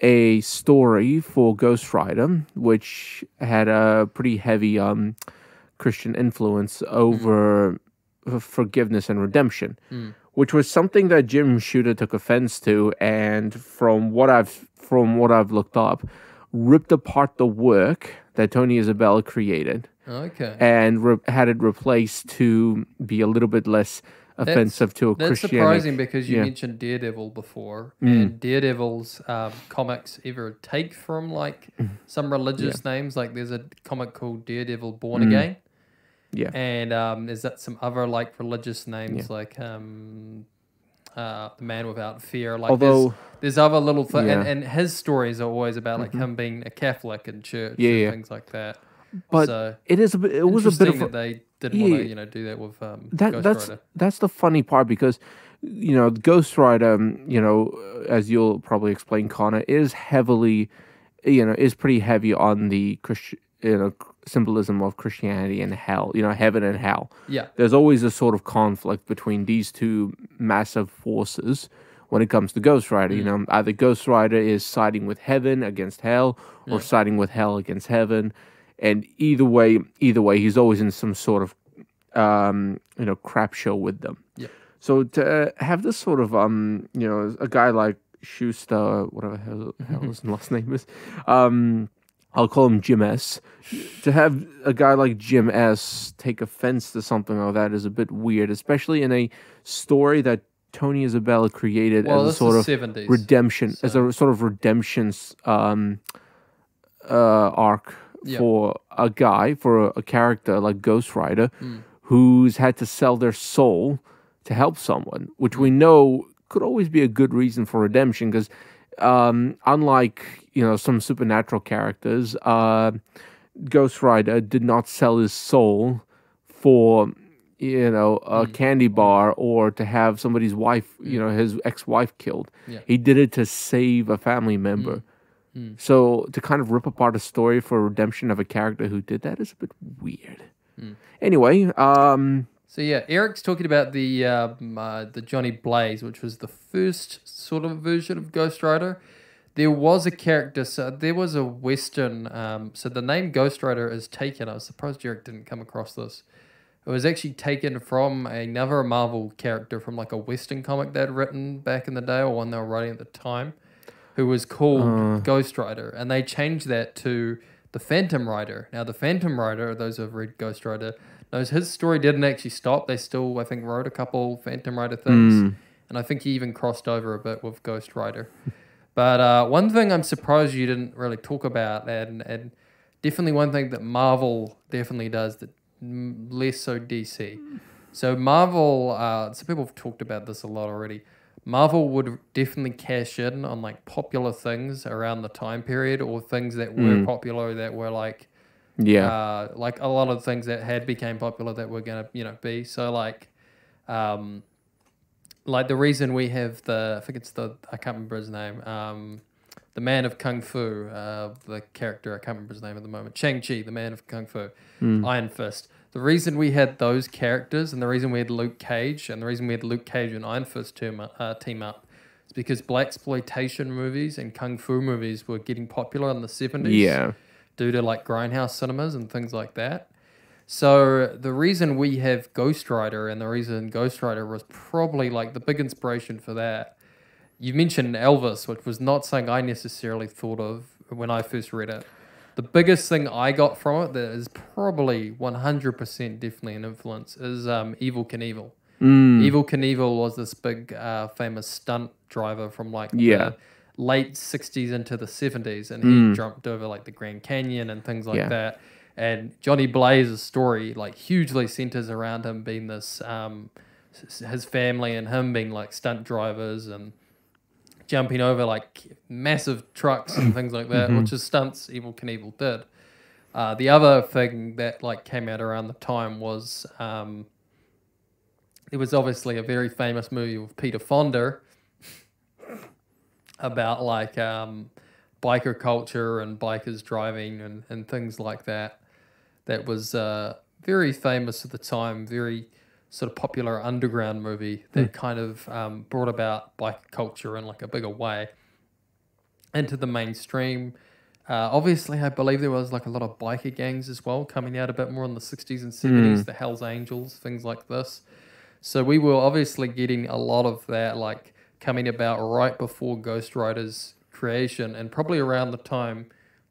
a story for Ghost Rider, which had a pretty heavy Christian influence over forgiveness and redemption, which was something that Jim Shooter took offense to, and from what I've looked up, ripped apart the work that Tony Isabella created Okay. and had it replaced to be a little bit less offensive to a That's Christianic. surprising because you yeah. mentioned Daredevil before, and Daredevil's comics either take from like some religious names, like there's a comic called Daredevil Born Again, Yeah. and there's that some other like religious names like The Man Without Fear. Like Although there's other little things, Yeah. and his stories are always about like him being a Catholic in church Yeah, and yeah. things like that. But So it is it was a bit of that a, they didn't want Yeah. to do that with that's Ghost Rider. that's the funny part because Ghost Rider, as you'll probably explain, Connor, is heavily, is pretty heavy on the Christian, symbolism of Christianity and hell, heaven and hell. Yeah. There's always a sort of conflict between these two massive forces when it comes to Ghost Rider. Either Ghost Rider is siding with heaven against hell or siding with hell against heaven. And either way, he's always in some sort of, crap show with them. Yeah. So to have this sort of, a guy like Schuster, whatever the hell his last name is, I'll call him Jim S. To have a guy like Jim S. take offense to something like that is a bit weird, especially in a story that Tony Isabella created as a sort of 70s, redemption, so. as a sort of redemption arc for a guy, for a character like Ghost Rider, who's had to sell their soul to help someone, which we know could always be a good reason for redemption, because unlike some supernatural characters, Ghost Rider did not sell his soul for a candy bar or to have somebody's wife, his ex-wife killed. Yeah. He did it to save a family member. So to kind of rip apart a story for redemption of a character who did that is a bit weird. Anyway, So yeah, Eric's talking about the Johnny Blaze, which was the first sort of version of Ghost Rider. There was a character, so there was a Western. So the name Ghost Rider is taken. I was surprised Eric didn't come across this. It was actually taken from another Marvel character from like a Western comic they'd written back in the day, or one they were writing at the time, who was called Ghost Rider, and they changed that to the Phantom Rider. Now the Phantom Rider, those who have read Ghost Rider, knows his story didn't actually stop. They still, I think, wrote a couple Phantom Rider things, and I think he even crossed over a bit with Ghost Rider. But one thing I'm surprised you didn't really talk about, and definitely one thing that Marvel definitely does that less so DC. So Marvel, some people have talked about this a lot already. Marvel would definitely cash in on like popular things around the time period, or things that were popular that were like like a lot of things that had became popular that were gonna be so like the reason we have I can't remember his name, the man of Kung Fu, the character, I can't remember his name at the moment, Shang-Chi, the man of Kung Fu, Iron Fist. The reason we had those characters, and the reason we had Luke Cage, and the reason we had Luke Cage and Iron Fist team up, is because blaxploitation movies and Kung Fu movies were getting popular in the 70s. Yeah. Due to like grindhouse cinemas and things like that. So the reason we have Ghost Rider, and the reason Ghost Rider was probably like the big inspiration for that, you mentioned Elvis, which was not something I necessarily thought of when I first read it. The biggest thing I got from it that is probably 100% definitely an influence is Evel Knievel. Evel Knievel was this big famous stunt driver from like the late 60s into the 70s, and he jumped over like the Grand Canyon and things like that. And Johnny Blaze's story like hugely centers around him being this his family and him being like stunt drivers and jumping over like massive trucks and things like that, which is stunts Evel Knievel did. The other thing that like came out around the time was there was obviously a very famous movie with Peter Fonda about like biker culture and bikers driving and things like that. That was very famous at the time, very sort of popular underground movie that kind of brought about biker culture in like a bigger way into the mainstream. Obviously, I believe there was like a lot of biker gangs as well coming out a bit more in the 60s and 70s, the Hells Angels, things like this. So we were obviously getting a lot of that like coming about right before Ghost Rider's creation and probably around the time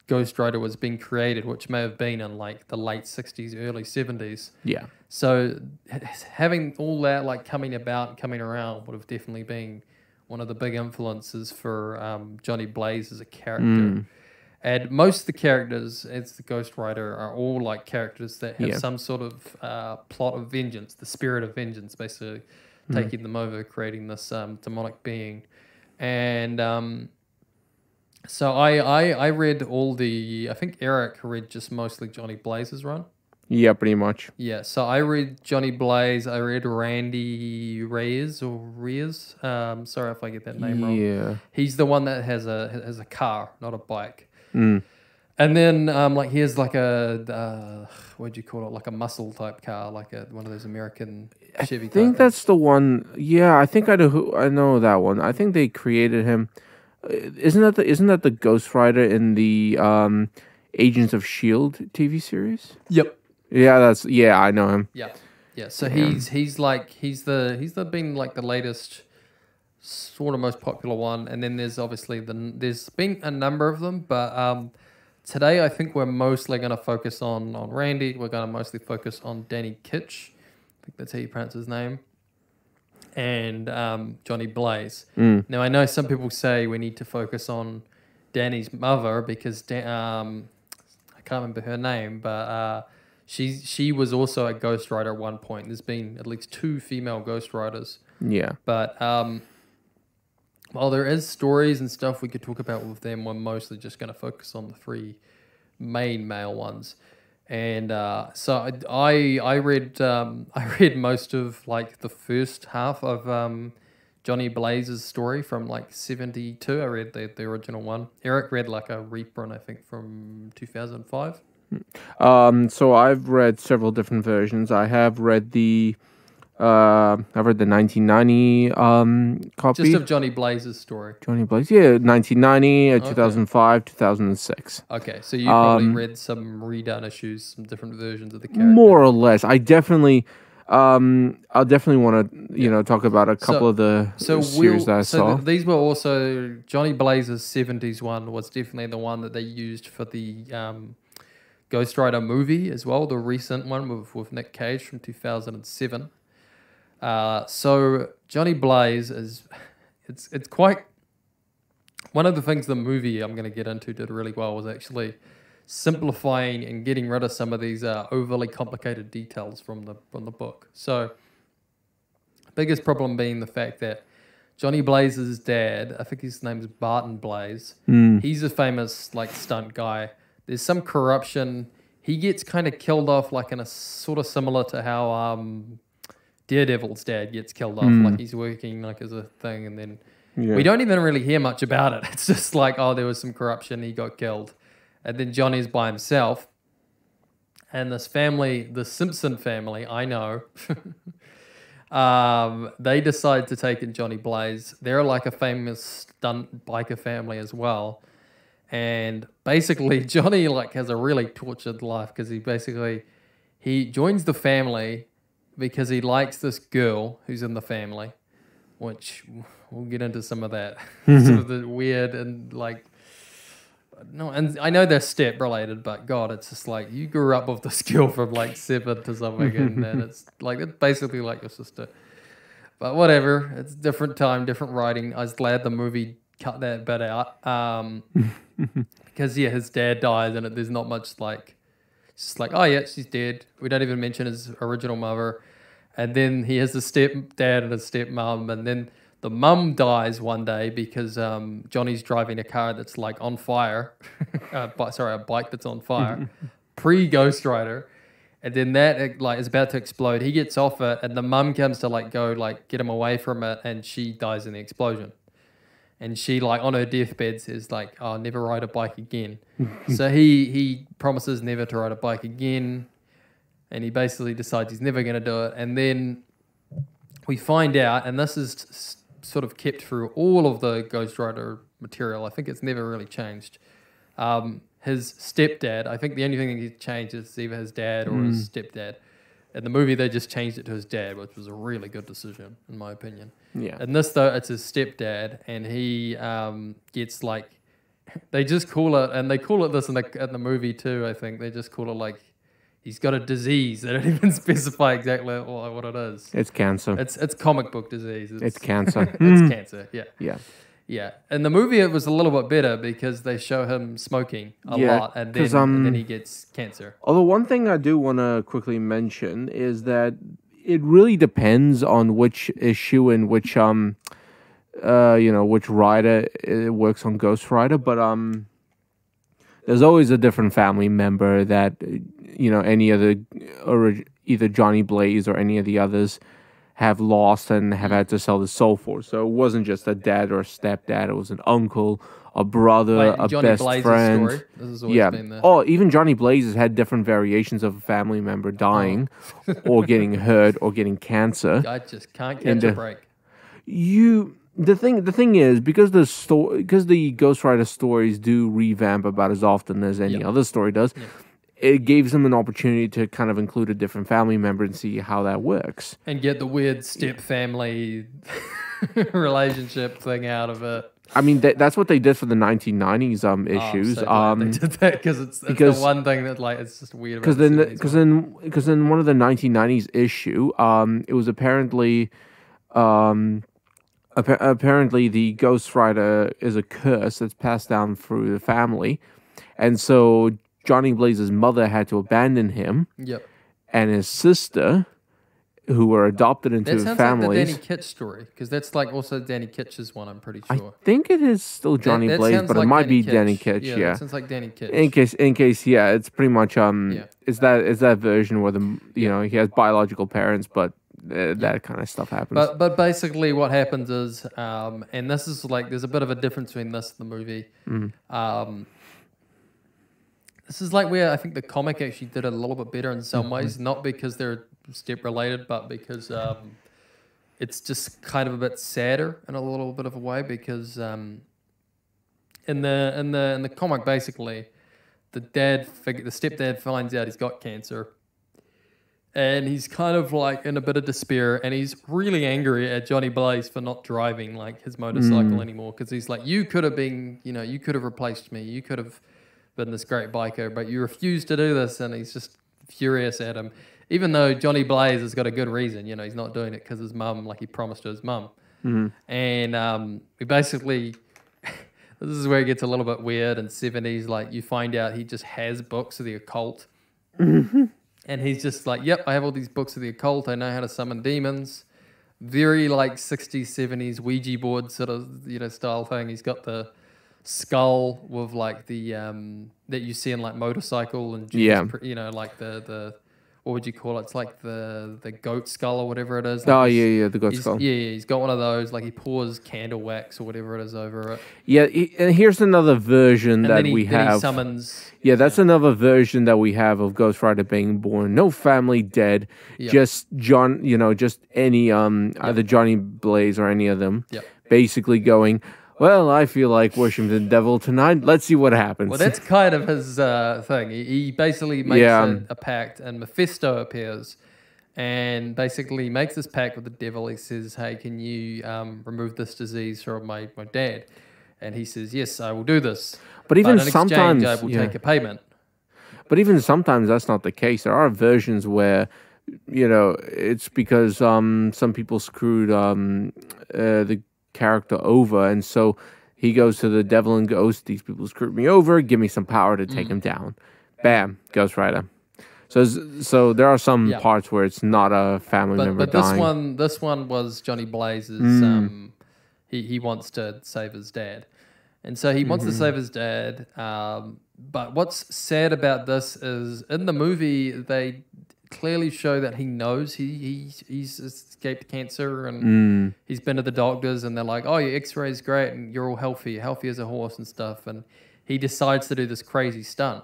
Ghost Rider was being created, which may have been in like the late 60s, early 70s. Yeah. So having all that like coming about, coming around would have definitely been one of the big influences for Johnny Blaze as a character. And most of the characters as the Ghost Rider are all like characters that have some sort of plot of vengeance, the spirit of vengeance, basically taking them over, creating this demonic being. And so I read all the, I think Eric read just mostly Johnny Blaze's run. Yeah, pretty much. Yeah, so I read Johnny Blaze, I read Randy Reyes. Sorry if I get that name wrong. Yeah. He's the one that has a car, not a bike. And then like he has like a what'd you call it? Like a muscle type car, like one of those American Chevy. I think that's the one. Yeah, I think I know that one. I think they created him. Isn't that the Ghost Rider in the Agents of Shield TV series? Yep. Yeah, I know him. Yeah. So he's been like the latest sort of most popular one, and then there's obviously there's been a number of them, but today I think we're mostly going to focus on Randy. We're going to mostly focus on Danny Kitch. I think that's how you pronounce his name. And Johnny Blaze. Now I know some people say we need to focus on Danny's mother because I can't remember her name, but she was also a Ghost Rider at one point. There's been at least 2 female Ghost Riders. Yeah. But while there is stories and stuff we could talk about with them, we're mostly just going to focus on the 3 main male ones. And so I read most of like the first half of Johnny Blaze's story from like 72. I read the original one. Eric read like a reprint, I think, from 2005. So I've read several different versions. I have read the 1990 copy. Just of Johnny Blaze's story. Johnny Blaze, yeah, 1990, 2005, 2006. Okay, so you probably read some redone issues, some different versions of the character. More or less. I'll definitely want to talk about a couple of the series that I saw. These were also Johnny Blaze's 70s one was definitely the one that they used for the Ghost Rider movie as well, the recent one with Nick Cage from 2007. So Johnny Blaze it's quite one of the things the movie I'm going to get into did really well was actually simplifying and getting rid of some of these overly complicated details from the book. So biggest problem being the fact that Johnny Blaze's dad, I think his name's Barton Blaze, he's a famous like stunt guy. There's some corruption. He gets kind of killed off like in a sort of similar to how Daredevil's dad gets killed off. Like he's working like as a thing and then we don't even really hear much about it. It's just like, oh, there was some corruption. He got killed. And then Johnny's by himself. And this family, the Simpson family, I know, they decide to take in Johnny Blaze. They're like a famous stunt biker family as well. And basically, Johnny like has a really tortured life because he joins the family because he likes this girl who's in the family, which we'll get into some of that, some of the weird and like. No, and I know they're step related, but God, it's just like you grew up with this girl from like 7 to something, and then it's basically like your sister. But whatever, it's different time, different writing. I was glad the movie cut that bit out. Because his dad dies and there's not much like, it's just like, oh yeah, she's dead. We don't even mention his original mother. And then he has a stepdad and a stepmom, and then the mum dies one day because Johnny's driving a car that's like on fire. A bike that's on fire, pre-Ghost Rider. And then that like is about to explode. He gets off it, and the mum comes to like go like get him away from it, and she dies in the explosion. And she like on her deathbed says like, "Oh, never ride a bike again." So he promises never to ride a bike again, and he basically decides he's never going to do it. And then we find out, and this is sort of kept through all of the Ghost Rider material. I think it's never really changed. His stepdad, I think the only thing that he changed is either his dad or his stepdad. In the movie, they just changed it to his dad, which was a really good decision, in my opinion. Yeah. In this, though, it's his stepdad, and he gets like, they just call it, and they call it this in the movie too, I think. They just call it like, he's got a disease. They don't even specify exactly what it is. It's cancer. It's comic book disease. It's cancer. It's cancer, yeah. Yeah. Yeah, in the movie it was a little bit better because they show him smoking a lot, and then he gets cancer. Although one thing I do want to quickly mention is that it really depends on which issue and which which rider works on Ghost Rider, but there's always a different family member that any of the or either Johnny Blaze or any of the others have lost and have had to sell the soul for. So it wasn't just a dad or a stepdad; it was an uncle, a brother, a Johnny best Blaze's friend. story. This has always been the... Oh, even Johnny Blaze has had different variations of a family member dying, or getting hurt, or getting cancer. I just can't catch a break. The thing is, because the Ghost Rider stories do revamp about as often as any other story does. Yeah. It gives them an opportunity to kind of include a different family member and see how that works. And get the weird step family relationship thing out of it. I mean, that's what they did for the 1990s issues. So they did that because it's the one thing that like it's just weird. Because in one of the 1990s issue, it was apparently the Ghost Rider is a curse that's passed down through the family, and so Johnny Blaze's mother had to abandon him. Yep. And his sister, who were adopted into the family. That sounds like the Danny Kitch story, because that's like also Danny Kitch's one, I'm pretty sure. I think it is still Johnny Blaze, but it might be Danny Kitch. Yeah, that sounds like Danny Kitch. In case, yeah, it's pretty much it's that version where he has biological parents, but that kind of stuff happens. But basically what happens is, and this is like there's a bit of a difference between this and the movie. This is like where I think the comic actually did it a little bit better in some ways, not because they're step related, but because it's just kind of a bit sadder in a little bit of a way. Because in the comic, basically, the stepdad finds out he's got cancer, and he's kind of like in a bit of despair, and he's really angry at Johnny Blaze for not driving like his motorcycle anymore, because he's like, you could have been, you could have replaced me, you could have been this great biker, but you refused to do this, and he's just furious at him. Even though Johnny Blaze has got a good reason, he's not doing it because his mum, like he promised to his mum. And we basically, this is where it gets a little bit weird in 70s, like you find out he just has books of the occult. And he's just like, yep, I have all these books of the occult, I know how to summon demons. Very like 60s, 70s Ouija board sort of, style thing. He's got the skull with like the that you see in like motorcycle and like the what would you call it? It's like the goat skull or whatever it is. Like the goat skull. Yeah, he's got one of those. Like he pours candle wax or whatever it is over it. Yeah, and here's another version that we have. He summons. Yeah, that's another version that we have of Ghost Rider being born. No family dead. Yep. Just John. Just any either Johnny Blaze or any of them. Yep. Basically going, well, I feel like worshiping the devil tonight. Let's see what happens. Well, that's kind of his thing. He basically makes a pact, and Mephisto appears and basically makes this pact with the devil. He says, hey, can you remove this disease from my dad? And he says, yes, I will do this. But even in sometimes, exchange, I will take a payment. But even sometimes that's not the case. There are versions where, it's because some people screwed the character over, and so he goes to the devil and goes, these people screwed me over, give me some power to take him down. Bam, Ghost Rider. So there are some parts where it's not a family member dying. But this one was Johnny Blaze's. He wants to save his dad, and so he wants to save his dad. But what's sad about this is in the movie clearly show that he knows he's escaped cancer, and he's been to the doctors, and they're like, oh, your X-ray's great, and you're all healthy as a horse and stuff, and he decides to do this crazy stunt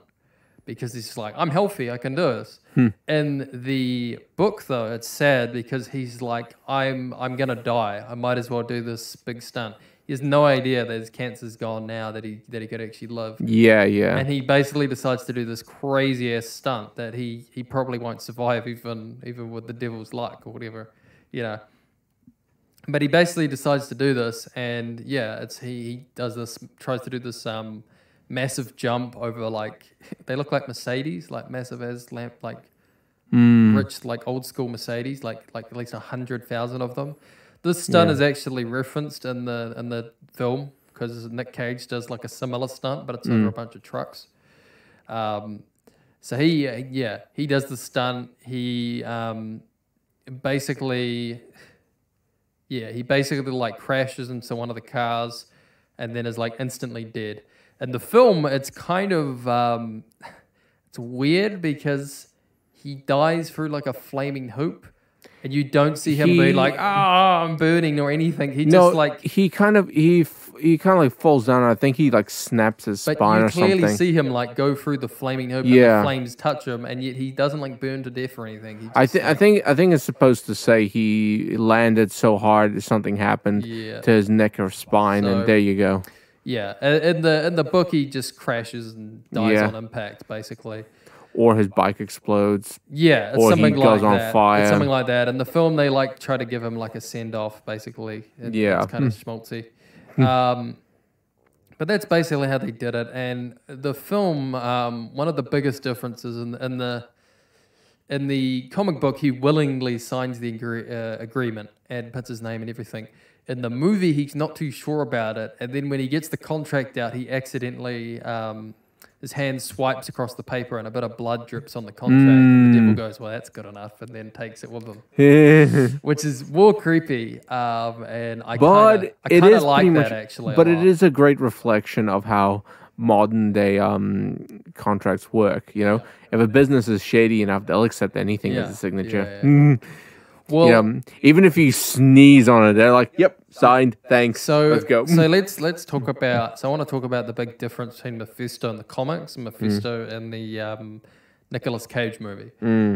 because he's just like, I'm healthy, I can do this. In the book, though, it's sad because he's like, I'm gonna die. I might as well do this big stunt. He has no idea that his cancer's gone now, that he could actually live. Yeah, yeah. And he basically decides to do this crazy ass stunt that he probably won't survive even with the devil's luck or whatever, you know. But he basically decides to do this, and yeah, he does this, tries to do this massive jump over, like, they look like Mercedes, like massive as lamp, like rich, like old school Mercedes, like at least 100,000 of them. This stunt is actually referenced in the film because Nick Cage does like a similar stunt, but it's over a bunch of trucks. So he does the stunt. He basically like crashes into one of the cars and then is like instantly dead. In the film, it's kind of it's weird because he dies through like a flaming hoop, and you don't see him be like, I'm burning or anything. He just like he kind of like falls down. And I think he like snaps his spine or something. You clearly see him like go through the flaming hoop, and the flames touch him, and yet he doesn't like burn to death or anything. He just, I think it's supposed to say he landed so hard that something happened to his neck or spine, and there you go. Yeah, in the book, he just crashes and dies on impact, basically. Or his bike explodes. Yeah, it's or something he goes like on that. fire. It's something like that. In the film, they like try to give him like a send off, basically. It's kind of schmaltzy. But that's basically how they did it. And the film, one of the biggest differences in the comic book, he willingly signs the agreement and puts his name and everything. In the movie, he's not too sure about it. And then when he gets the contract out, he accidentally, his hand swipes across the paper and a bit of blood drips on the contract. And the devil goes, well, that's good enough, and then takes it with him. Which is more creepy. And I kind of like that, actually. But it is a great reflection of how modern day contracts work. You know, if a business is shady enough, they'll accept anything as a signature. Well, even if you sneeze on it, they're like, "Yep, signed, thanks." So let's go. So let's talk about. So I want to talk about the big difference between Mephisto in the comics and Mephisto in the Nicolas Cage movie,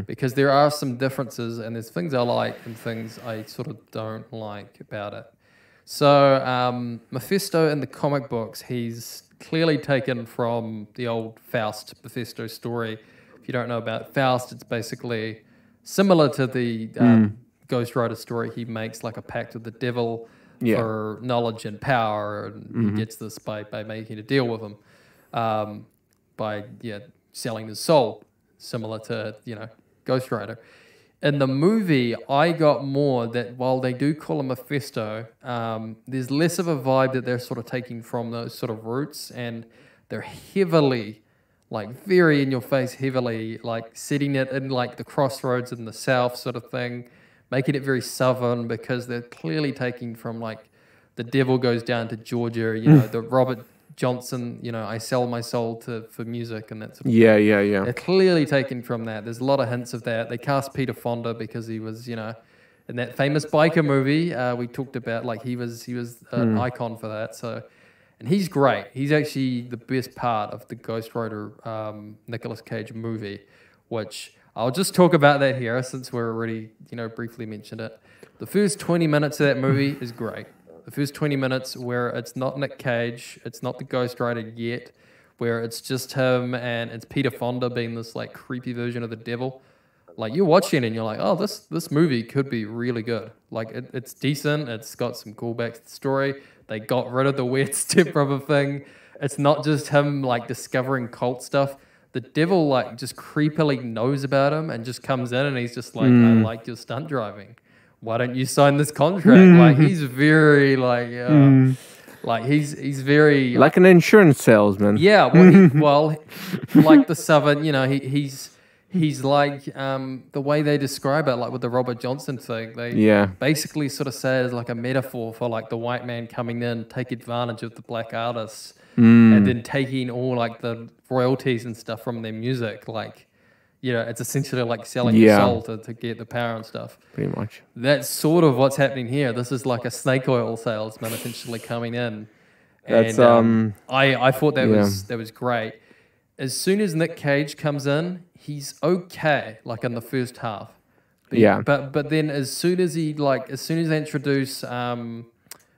because there are some differences, and there's things I like and things I sort of don't like about it. So Mephisto in the comic books, he's clearly taken from the old Faust Mephisto story. If you don't know about Faust, it's basically similar to the Ghost Rider story. He makes like a pact with the devil for knowledge and power, and he gets this by making a deal with him, by selling his soul, similar to Ghost Rider. In the movie, I got more that while they do call him Mephisto, there's less of a vibe that they're sort of taking from those sort of roots, and they're heavily, like very in your face, heavily like setting it in like the crossroads in the south sort of thing, making it very southern, because they're clearly taking from like the devil goes down to Georgia, the Robert Johnson, I sell my soul for music and that sort of thing. Yeah. They're clearly taken from that. There's a lot of hints of that. They cast Peter Fonda because he was, in that famous biker movie we talked about, like he was an icon for that. So, and he's great. He's actually the best part of the Ghost Rider Nicolas Cage movie, which I'll just talk about that here since we're already, briefly mentioned it. The first 20 minutes of that movie is great. The first 20 minutes where it's not Nick Cage, it's not the Ghost Rider yet, where it's just him and it's Peter Fonda being this like creepy version of the devil. Like you're watching it and you're like, oh, this movie could be really good. Like it's decent. It's got some callbacks to the story. They got rid of the weird stepbrother thing. It's not just him like discovering cult stuff. The devil like just creepily knows about him and just comes in and he's just like, I like your stunt driving. Why don't you sign this contract? Like he's very like he's very like an insurance salesman. Yeah, well, like the southern, he's like the way they describe it, like with the Robert Johnson thing. They basically sort of say it as like a metaphor for like the white man coming in, take advantage of the black artists, and then taking all like the royalties and stuff from their music, like. it's essentially like selling your soul to get the power and stuff. Pretty much. That's sort of what's happening here. This is like a snake oil salesman essentially coming in. That's And I thought that yeah. was great. As soon as Nick Cage comes in, he's okay, like in the first half. But then as soon as they introduce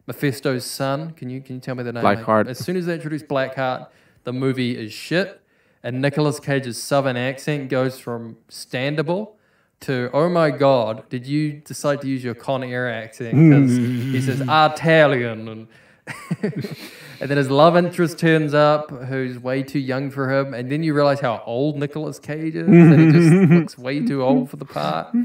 Mephisto's son, can you tell me the name? Blackheart. As soon as they introduce Blackheart, the movie is shit. And Nicolas Cage's southern accent goes from standable to, oh my God, did you decide to use your Con Air accent? Because he says, Italian. And, and then his love interest turns up, who's way too young for him. And then you realize how old Nicolas Cage is. And he just looks way too old for the part.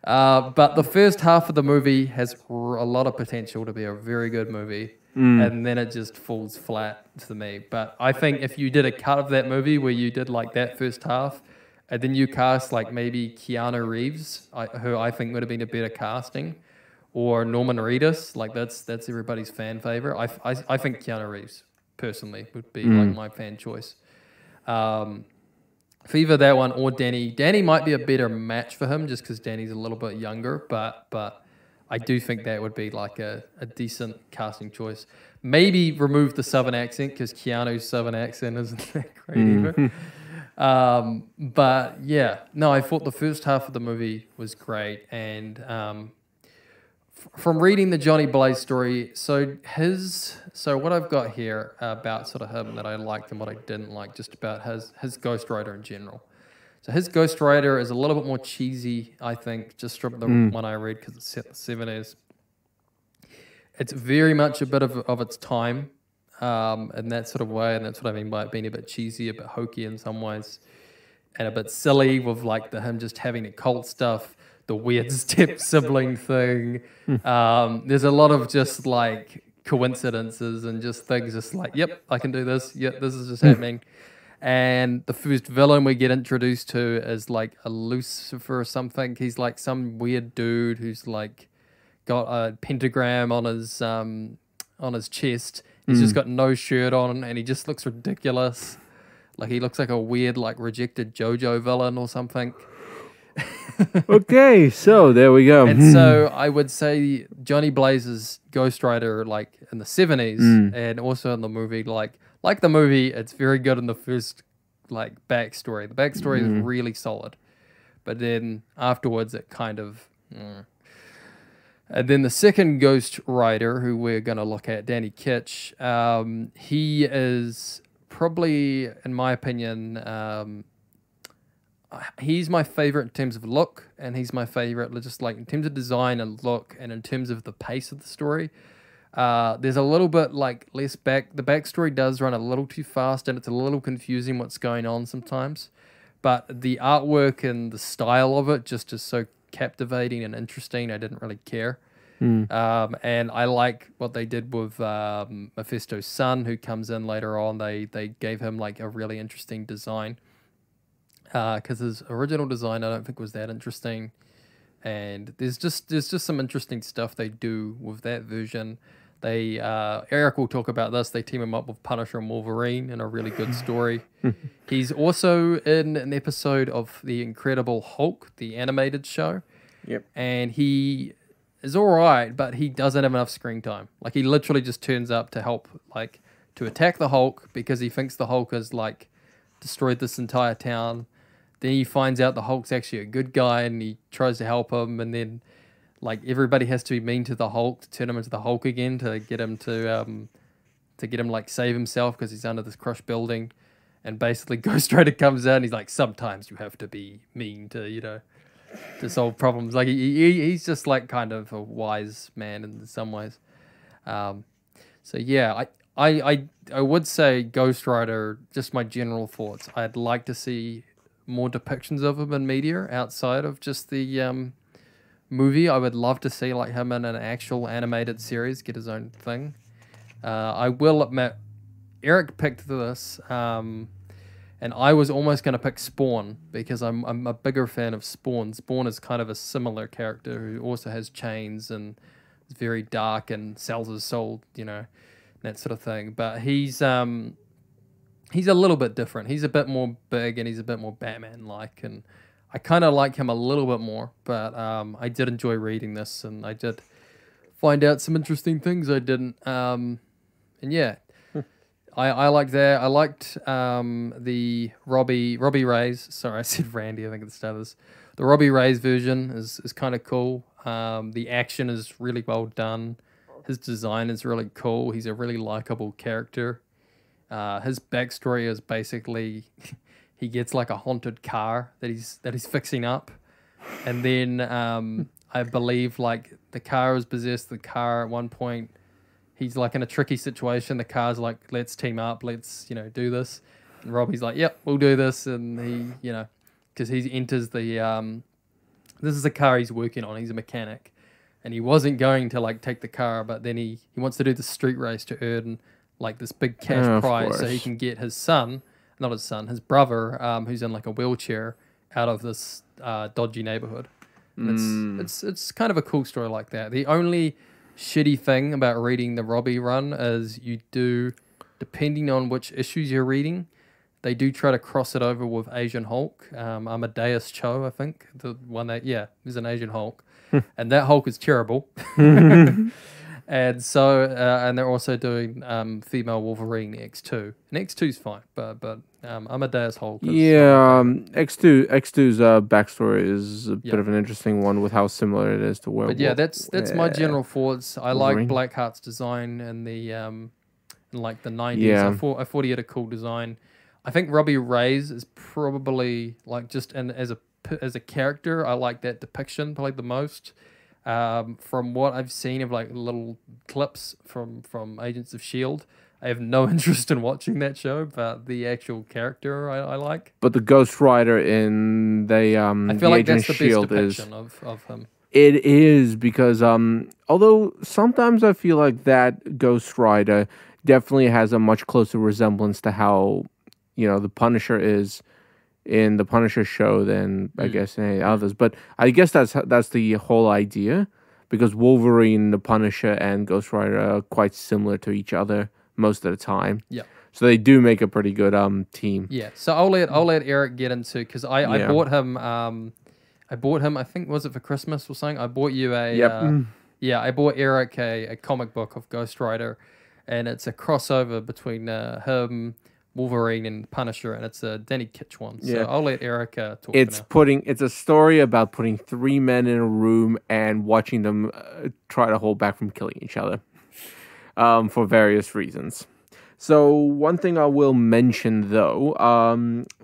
But the first half of the movie has a lot of potential to be a very good movie. And then it just falls flat to me. But I think if you did a cut of that movie where you did like that first half, and then you cast like maybe Keanu Reeves, who I think would have been a better casting, or Norman Reedus, like that's everybody's fan favorite. I think Keanu Reeves personally would be like my fan choice. For either that one or Danny. Danny might be a better match for him just because Danny's a little bit younger, but I do think that would be like a decent casting choice. Maybe remove the southern accent because Keanu's southern accent isn't that great either. But yeah, no, I thought the first half of the movie was great. And from reading the Johnny Blaze story, so what I've got here about sort of him that I liked and what I didn't like, just about his Ghost Rider in general. So his Ghost Rider is a little bit more cheesy, I think, just from the one I read because it's set in the 70s. It's very much a bit of its time in that sort of way, and that's what I mean by it being a bit cheesy, a bit hokey in some ways, and a bit silly with like him just having occult stuff, the weird step sibling thing. There's a lot of just like coincidences and just things just like, yep, I can do this. Yep, this is just happening. And the first villain we get introduced to is like a Lucifer or something. He's like some weird dude who's like got a pentagram on his chest. He's just got no shirt on and he just looks ridiculous. Like he looks like a weird like rejected JoJo villain or something. Okay, so there we go. And so I would say Johnny Blaze's Ghost Rider like in the 70s and also in the movie like the movie, it's very good in the first like backstory. The backstory is really solid, but then afterwards it kind of. And then the second Ghost Rider, who we're going to look at, Danny Kitch, he is probably, in my opinion, he's my favorite in terms of look, and he's my favorite just like in terms of design and look, and in terms of the pace of the story. There's a little bit like less the backstory does run a little too fast and it's a little confusing what's going on sometimes, but the artwork and the style of it just is so captivating and interesting. I didn't really care. And I like what they did with Mephisto's son who comes in later on. They gave him like a really interesting design because his original design I don't think was that interesting. And there's just some interesting stuff they do with that version. They Eric will talk about this. They team him up with Punisher and Wolverine in a really good story. He's also in an episode of The Incredible Hulk, the animated show. Yep. And he is all right, but he doesn't have enough screen time. Like he literally just turns up to help, like to attack the Hulk because he thinks the Hulk has like destroyed this entire town. Then he finds out the Hulk's actually a good guy and he tries to help him, and then like everybody has to be mean to the Hulk to turn him into the Hulk again to get him like save himself because he's under this crushed building. And basically Ghost Rider comes out and he's like, sometimes you have to be mean to solve problems. Like he's just like kind of a wise man in some ways. So yeah, I would say Ghost Rider, just my general thoughts. I'd like to see more depictions of him in media outside of just the movie. I would love to see like him in an actual animated series, get his own thing. I will admit, Eric picked this, and I was almost going to pick Spawn because I'm a bigger fan of Spawn. Spawn is kind of a similar character who also has chains and is very dark and sells his soul, that sort of thing. But he's he's a little bit different. He's a bit more big and he's a bit more Batman-like, and I kind of like him a little bit more. But I did enjoy reading this, and I did find out some interesting things I didn't. And yeah, I liked that. I liked the Robbie Ray's. Sorry, I said Randy. I think at the start of this, the Robbie Ray's version is kind of cool. The action is really well done. His design is really cool. He's a really likable character. His backstory is basically he gets like a haunted car that he's fixing up, and then I believe like the car is possessed. The car at one point he's like in a tricky situation. The car's like, let's team up, let's do this, and Robbie's like, yep, we'll do this, and he because he enters the this is a car he's working on. He's a mechanic, and he wasn't going to like take the car, but then he wants to do the street race to earn like this big cash prize so he can get his son, not his son, his brother, who's in like a wheelchair, out of this dodgy neighborhood. And it's kind of a cool story like that. The only shitty thing about reading the Robbie run is you do, depending on which issues you're reading, they do try to cross it over with Asian Hulk. Amadeus Cho, I think, the one that there's an Asian Hulk, and that Hulk is terrible. And so, and they're also doing female Wolverine X2. And X2's fine, but Amadeus Hulk. X2's backstory is a bit of an interesting one with how similar it is to Werewolf. But yeah, that's my general thoughts. I like Blackheart's design and the in like the 90s. Yeah. I thought he had a cool design. I think Robbie Reyes is probably like just as a character, I like that depiction probably the most. From what I've seen of like little clips from Agents of S.H.I.E.L.D., I have no interest in watching that show, but the actual character I like. But the Ghost Rider in the I feel like that's the best S.H.I.E.L.D. depiction of him. It is because although sometimes I feel like that Ghost Rider definitely has a much closer resemblance to how the Punisher is in the Punisher show than I guess any others. But I guess that's the whole idea, because Wolverine, the Punisher, and Ghost Rider are quite similar to each other most of the time. Yeah. So they do make a pretty good team. Yeah. So I'll let Eric get into, because I bought him I think, was it for Christmas or something? I bought you a I bought Eric a comic book of Ghost Rider, and it's a crossover between him, Wolverine, and Punisher, and it's a Danny Kitch one. So I'll let Eric talk. It's a story about putting three men in a room and watching them try to hold back from killing each other for various reasons. So one thing I will mention though,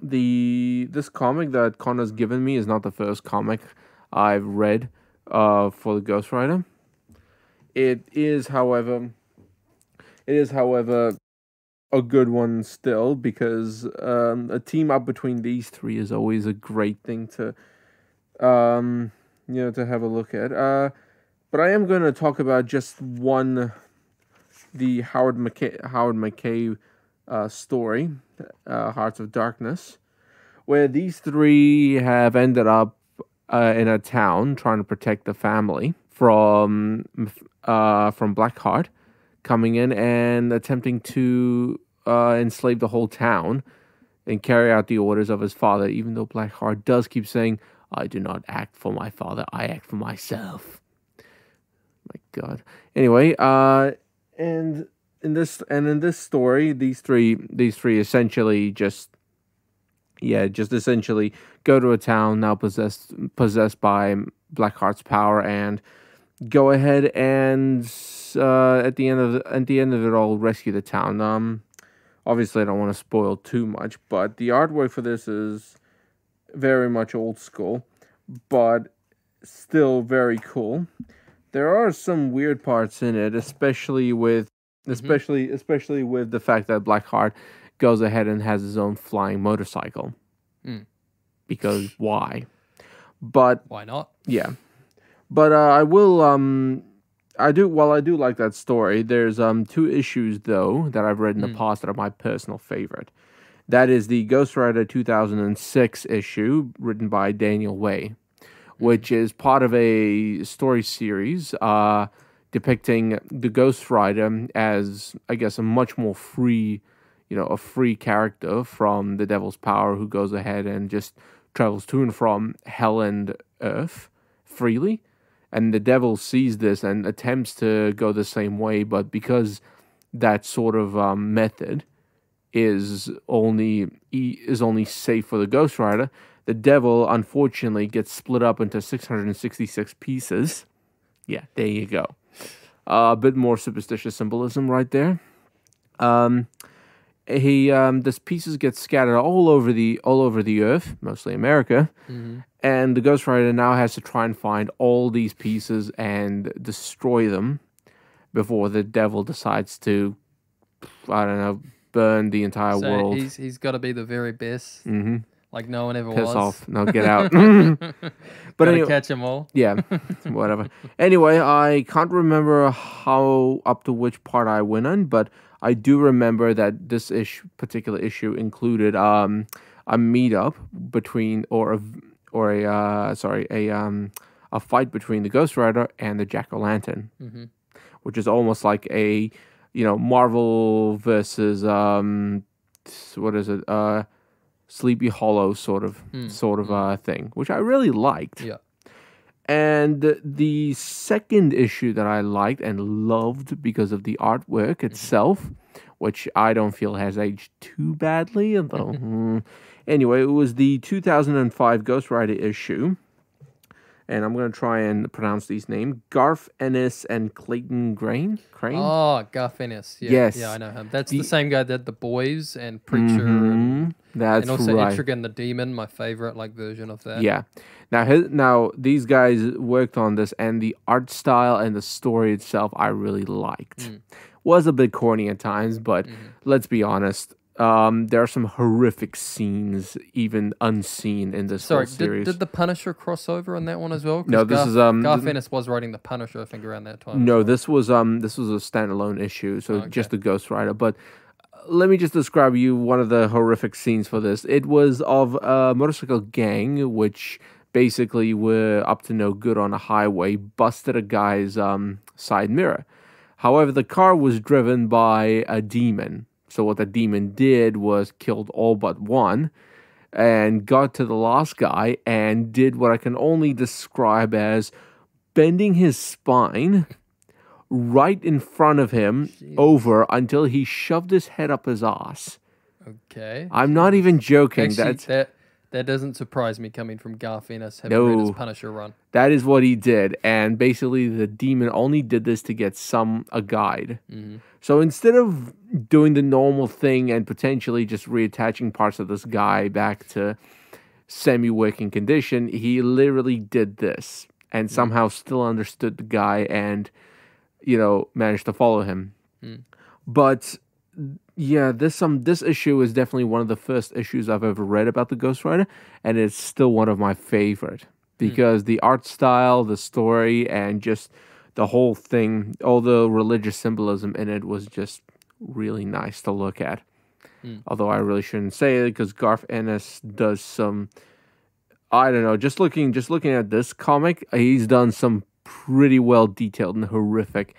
this comic that Connor's given me is not the first comic I've read for the Ghost Rider. It is, however, a good one still, because a team up between these three is always a great thing to to have a look at. But I am going to talk about just one, the Howard McKay story, Hearts of Darkness, where these three have ended up in a town trying to protect the family from Blackheart coming in and attempting to enslave the whole town and carry out the orders of his father, even though Blackheart does keep saying, "I do not act for my father, I act for myself." My God. Anyway, and in this story, these three essentially just essentially go to a town now possessed by Blackheart's power, and go ahead and at the end of it all, rescue the town. Obviously, I don't want to spoil too much, but the artwork for this is very much old school, but still very cool. There are some weird parts in it, especially with the fact that Blackheart goes ahead and has his own flying motorcycle. Because why? But why not? Yeah. But I do like that story. There's two issues though that I've read in the past that are my personal favorite. That is the Ghost Rider 2006 issue written by Daniel Way, which is part of a story series depicting the Ghost Rider as, I guess, a much more free, a free character from the Devil's Power who goes ahead and just travels to and from Hell and Earth freely. And the devil sees this and attempts to go the same way, but because that sort of method is only safe for the Ghost Rider, the devil unfortunately gets split up into 666 pieces. Yeah, there you go. A bit more superstitious symbolism right there. These pieces get scattered all over the earth, mostly America, and the Ghost Rider now has to try and find all these pieces and destroy them before the devil decides to, I don't know, burn the entire world. He's got to be the very best, like no one ever Piss was. off, no, get out. But anyway, catch them all. Yeah, whatever. Anyway, I can't remember how up to which part I went on, but I do remember that this particular issue included a meetup between a fight between the Ghost Rider and the Jack-o'-lantern, which is almost like a Marvel versus Sleepy Hollow sort of thing, which I really liked. Yeah. And the second issue that I liked and loved because of the artwork itself, which I don't feel has aged too badly, although anyway, it was the 2005 Ghost Rider issue. And I'm going to try and pronounce these names. Garth Ennis and Clayton Crane? Oh, Garth Ennis. Yeah, yes. Yeah, I know him. That's the same guy that The Boys and Preacher and also right. Etrigan the Demon, my favorite version of that. Yeah. Now these guys worked on this, and the art style and the story itself I really liked. Was a bit corny at times, but let's be honest. There are some horrific scenes, even unseen in this whole series. Did the Punisher cross over on that one as well? No, this is Garth Ennis was writing the Punisher, I think, around that time. No, this was a standalone issue, so just the Ghost Rider. But let me just describe you one of the horrific scenes for this. It was of a motorcycle gang, which basically were up to no good on a highway, busted a guy's side mirror. However, the car was driven by a demon. So what the demon did was killed all but one and got to the last guy and did what I can only describe as bending his spine right in front of him over until he shoved his head up his ass. Okay. I'm not even joking. Actually, that doesn't surprise me coming from Garth Ennis having read his Punisher run. That is what he did. And basically the demon only did this to get a guide. So instead of doing the normal thing and potentially just reattaching parts of this guy back to semi-working condition, he literally did this and somehow still understood the guy and, managed to follow him. But yeah, this issue is definitely one of the first issues I've ever read about the Ghost Rider, and it's still one of my favorite because the art style, the story, and just the whole thing, all the religious symbolism in it was just really nice to look at. Although I really shouldn't say it because Garth Ennis does some, I don't know, just looking at this comic, he's done some pretty well detailed and horrific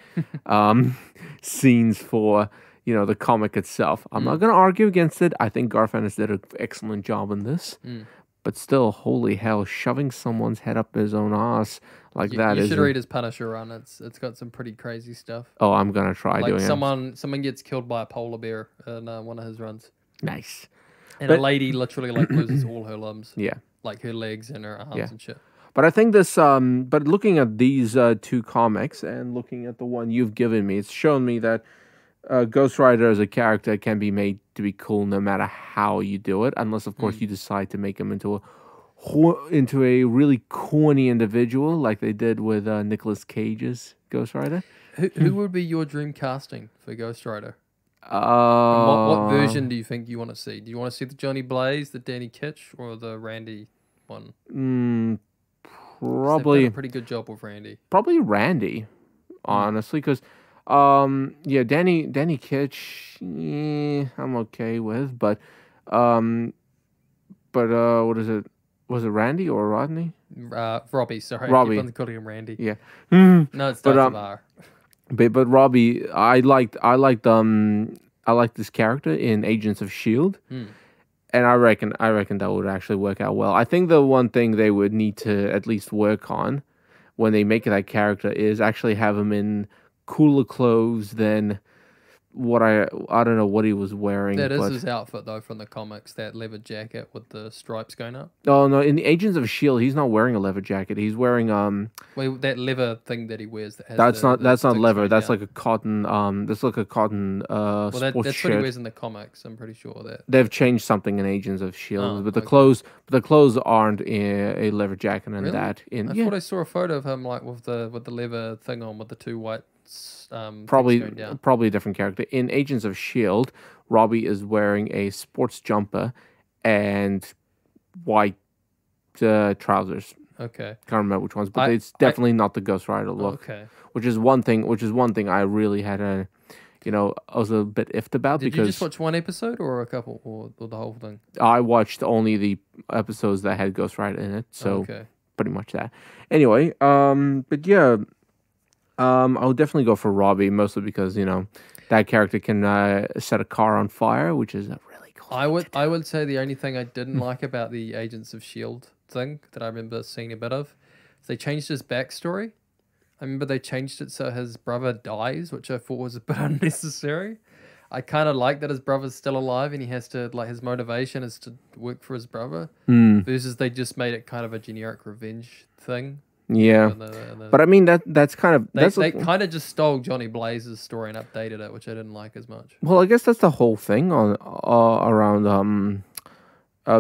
scenes for the comic itself. I'm not going to argue against it. I think Garth Ennis did an excellent job in this. But still, holy hell, shoving someone's head up his own ass like that is... You should read his Punisher run. It's got some pretty crazy stuff. Oh, I'm going to try doing it. Someone gets killed by a polar bear in one of his runs. Nice. And a lady literally loses all her limbs. Yeah. Like her legs and her arms and shit. But I think this, but looking at these two comics and looking at the one you've given me, it's shown me that Ghost Rider as a character can be made to be cool no matter how you do it, unless of course you decide to make him into a really corny individual like they did with Nicolas Cage's Ghost Rider. Who would be your dream casting for Ghost Rider? What version do you think you want to see? Do you want to see the Johnny Blaze, the Danny Kitch, or the Randy one? Probably done a pretty good job with Randy. Probably Randy, honestly, because Danny Kitch, I'm okay with, but what is it? Was it Randy or Rodney? Robbie, sorry. Robbie. I keep on calling him Randy. Yeah. No, it's Dr. But Robbie, I liked this character in Agents of Shield, Hmm. and I reckon that would actually work out well. I think the one thing they would need to at least work on when they make that character is actually have him in cooler clothes than what I don't know what he was wearing. That is but his outfit though from the comics. That leather jacket with the stripes going up. oh no, in the Agents of Shield, he's not wearing a leather jacket. He's wearing Wait, that leather thing that he wears that has that's not the sticks leather. going That's down. like a cotton that's like a cotton Well, sports that's what he shirt. wears in the comics. I'm pretty sure that. They've changed something in Agents of Shield, Oh, but the okay. clothes aren't a leather jacket and Really? that in I yeah thought I saw a photo of him like with the leather thing on with the two white things probably going down. probably a different character. In Agents of Shield, Robbie is wearing a sports jumper and white trousers. Okay. Can't remember which ones, but I- it's definitely not the Ghost Rider look. Okay. Which is one thing I really had a, I was a bit iffed about Did you because just watch one episode or a couple or the whole thing? I watched only the episodes that had Ghost Rider in it, so Okay. pretty much that. Anyway, but yeah, I would definitely go for Robbie, mostly because that character can set a car on fire, which is a really cool. I would say the only thing I didn't like about the Agents of Shield thing that I remember seeing a bit of, is they changed his backstory. I remember they changed it so his brother dies, which I thought was a bit unnecessary. I kind of like that his brother's still alive and he has to his motivation is to work for his brother. Versus they just made it kind of a generic revenge thing. Yeah, And but I mean that's kind of they kind of just stole Johnny Blaze's story and updated it, which I didn't like as much. well, I guess that's the whole thing on around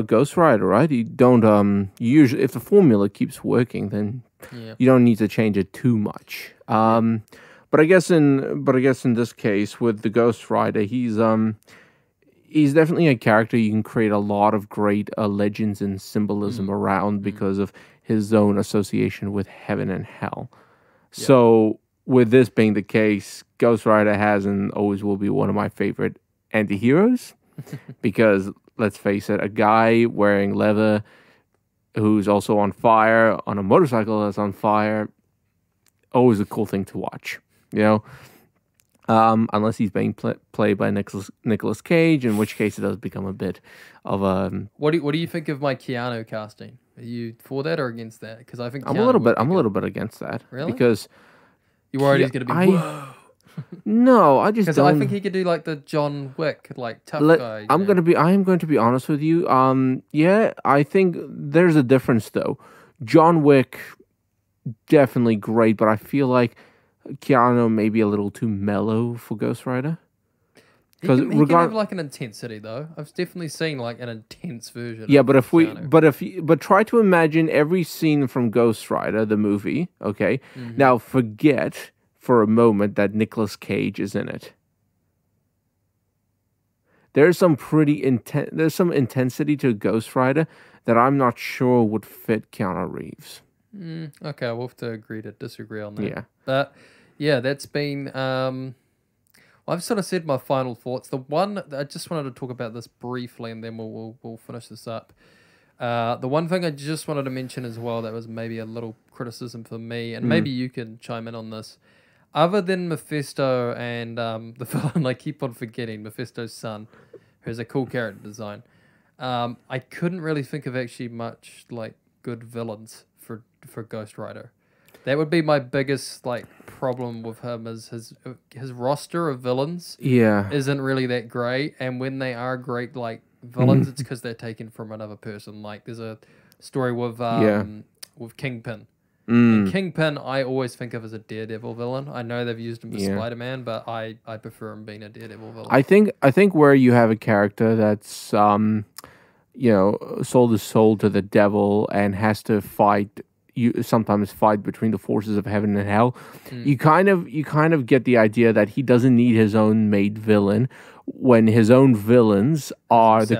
Ghost Rider, right? You don't usually if the formula keeps working, then Yeah. you don't need to change it too much. But I guess in this case with the Ghost Rider, he's definitely a character you can create a lot of great legends and symbolism around because of his own association with heaven and hell. So with this being the case, Ghost Rider has and always will be one of my favorite anti-heroes because let's face it, a guy wearing leather who's also on fire on a motorcycle that's on fire, always a cool thing to watch, unless he's being played by Nicolas Cage, in which case it does become a bit of a. What do you think of my Keanu casting? Are you for that or against that? Because I think I'm Keanu a little bit against that. Really? Because you worried he's going to be. Whoa. No, I just Because don't. I think he could do like the John Wick, like tough guy. I am going to be honest with you. Yeah, I think there's a difference though. John Wick, definitely great, but I feel like Keanu may be a little too mellow for Ghost Rider. He can have like an intensity though. I've definitely seen like an intense version. Yeah, of but Keanu. but try to imagine every scene from Ghost Rider, the movie. Okay, now forget for a moment that Nicolas Cage is in it. There's some pretty intense. There's some intensity to Ghost Rider that I'm not sure would fit Keanu Reeves. Okay, we'll have to agree to disagree on that. Yeah. But yeah, that's been. I've sort of said my final thoughts. The one I just wanted to talk about this briefly, and then we'll finish this up. The one thing I just wanted to mention as well that was maybe a little criticism for me, and maybe you can chime in on this. Other than Mephisto and the villain I keep on forgetting, Mephisto's son, who has a cool character design, I couldn't really think of actually much like good villains for Ghost Rider. That would be my biggest problem with him is his roster of villains isn't really that great, and when they are great villains, it's because they're taken from another person. Like there's a story with Kingpin. And Kingpin, I always think of as a Daredevil villain. I know they've used him for Spider-Man, but I prefer him being a Daredevil villain. I think where you have a character that's sold his soul to the devil and has to sometimes fight between the forces of heaven and hell. You kind of get the idea that he doesn't need his own made villain when his own villains are the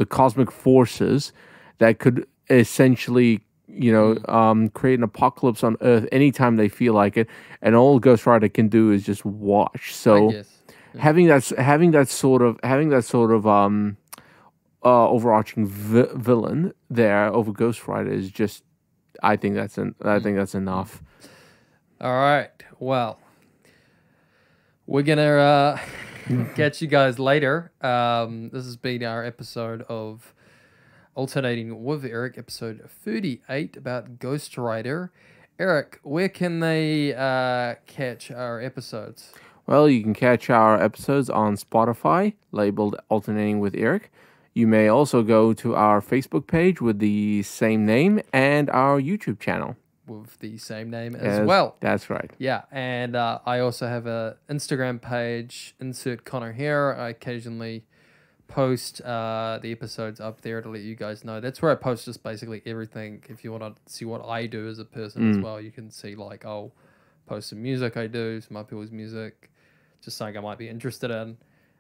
cosmic forces that could essentially create an apocalypse on Earth anytime they feel like it, and all Ghost Rider can do is just watch. So having that sort of overarching villain there over Ghost Rider is just. I think that's enough. All right. Well, we're gonna Catch you guys later. This has been our episode of Alternating with Eric, episode 38 about Ghost Rider. Eric, where can they catch our episodes? Well, you can catch our episodes on Spotify, labeled Alternating with Eric. You may also go to our Facebook page with the same name and our YouTube channel. With the same name as well. That's right. Yeah, and I also have a Instagram page, insert Connor here. I occasionally post the episodes up there to let you guys know. That's where I post just basically everything. If you want to see what I do as a person as well, you can see like I'll post some music I do, some other people's music, just something I might be interested in.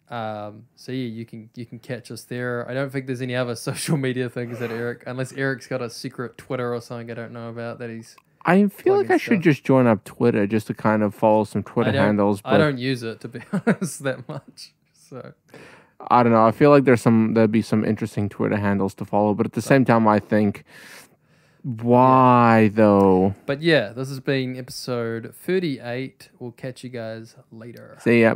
So yeah, you can catch us there. I don't think there's any other social media things that Eric, unless Eric's got a secret Twitter or something I don't know about that he's. I feel like I should stuff. just join up Twitter just to kind of follow some Twitter handles. But I don't use it, to be honest, that much. So I don't know. I feel like there'd be some interesting Twitter handles to follow, but at the same time, I think, why though? But yeah, this has been episode 38. We'll catch you guys later. See ya.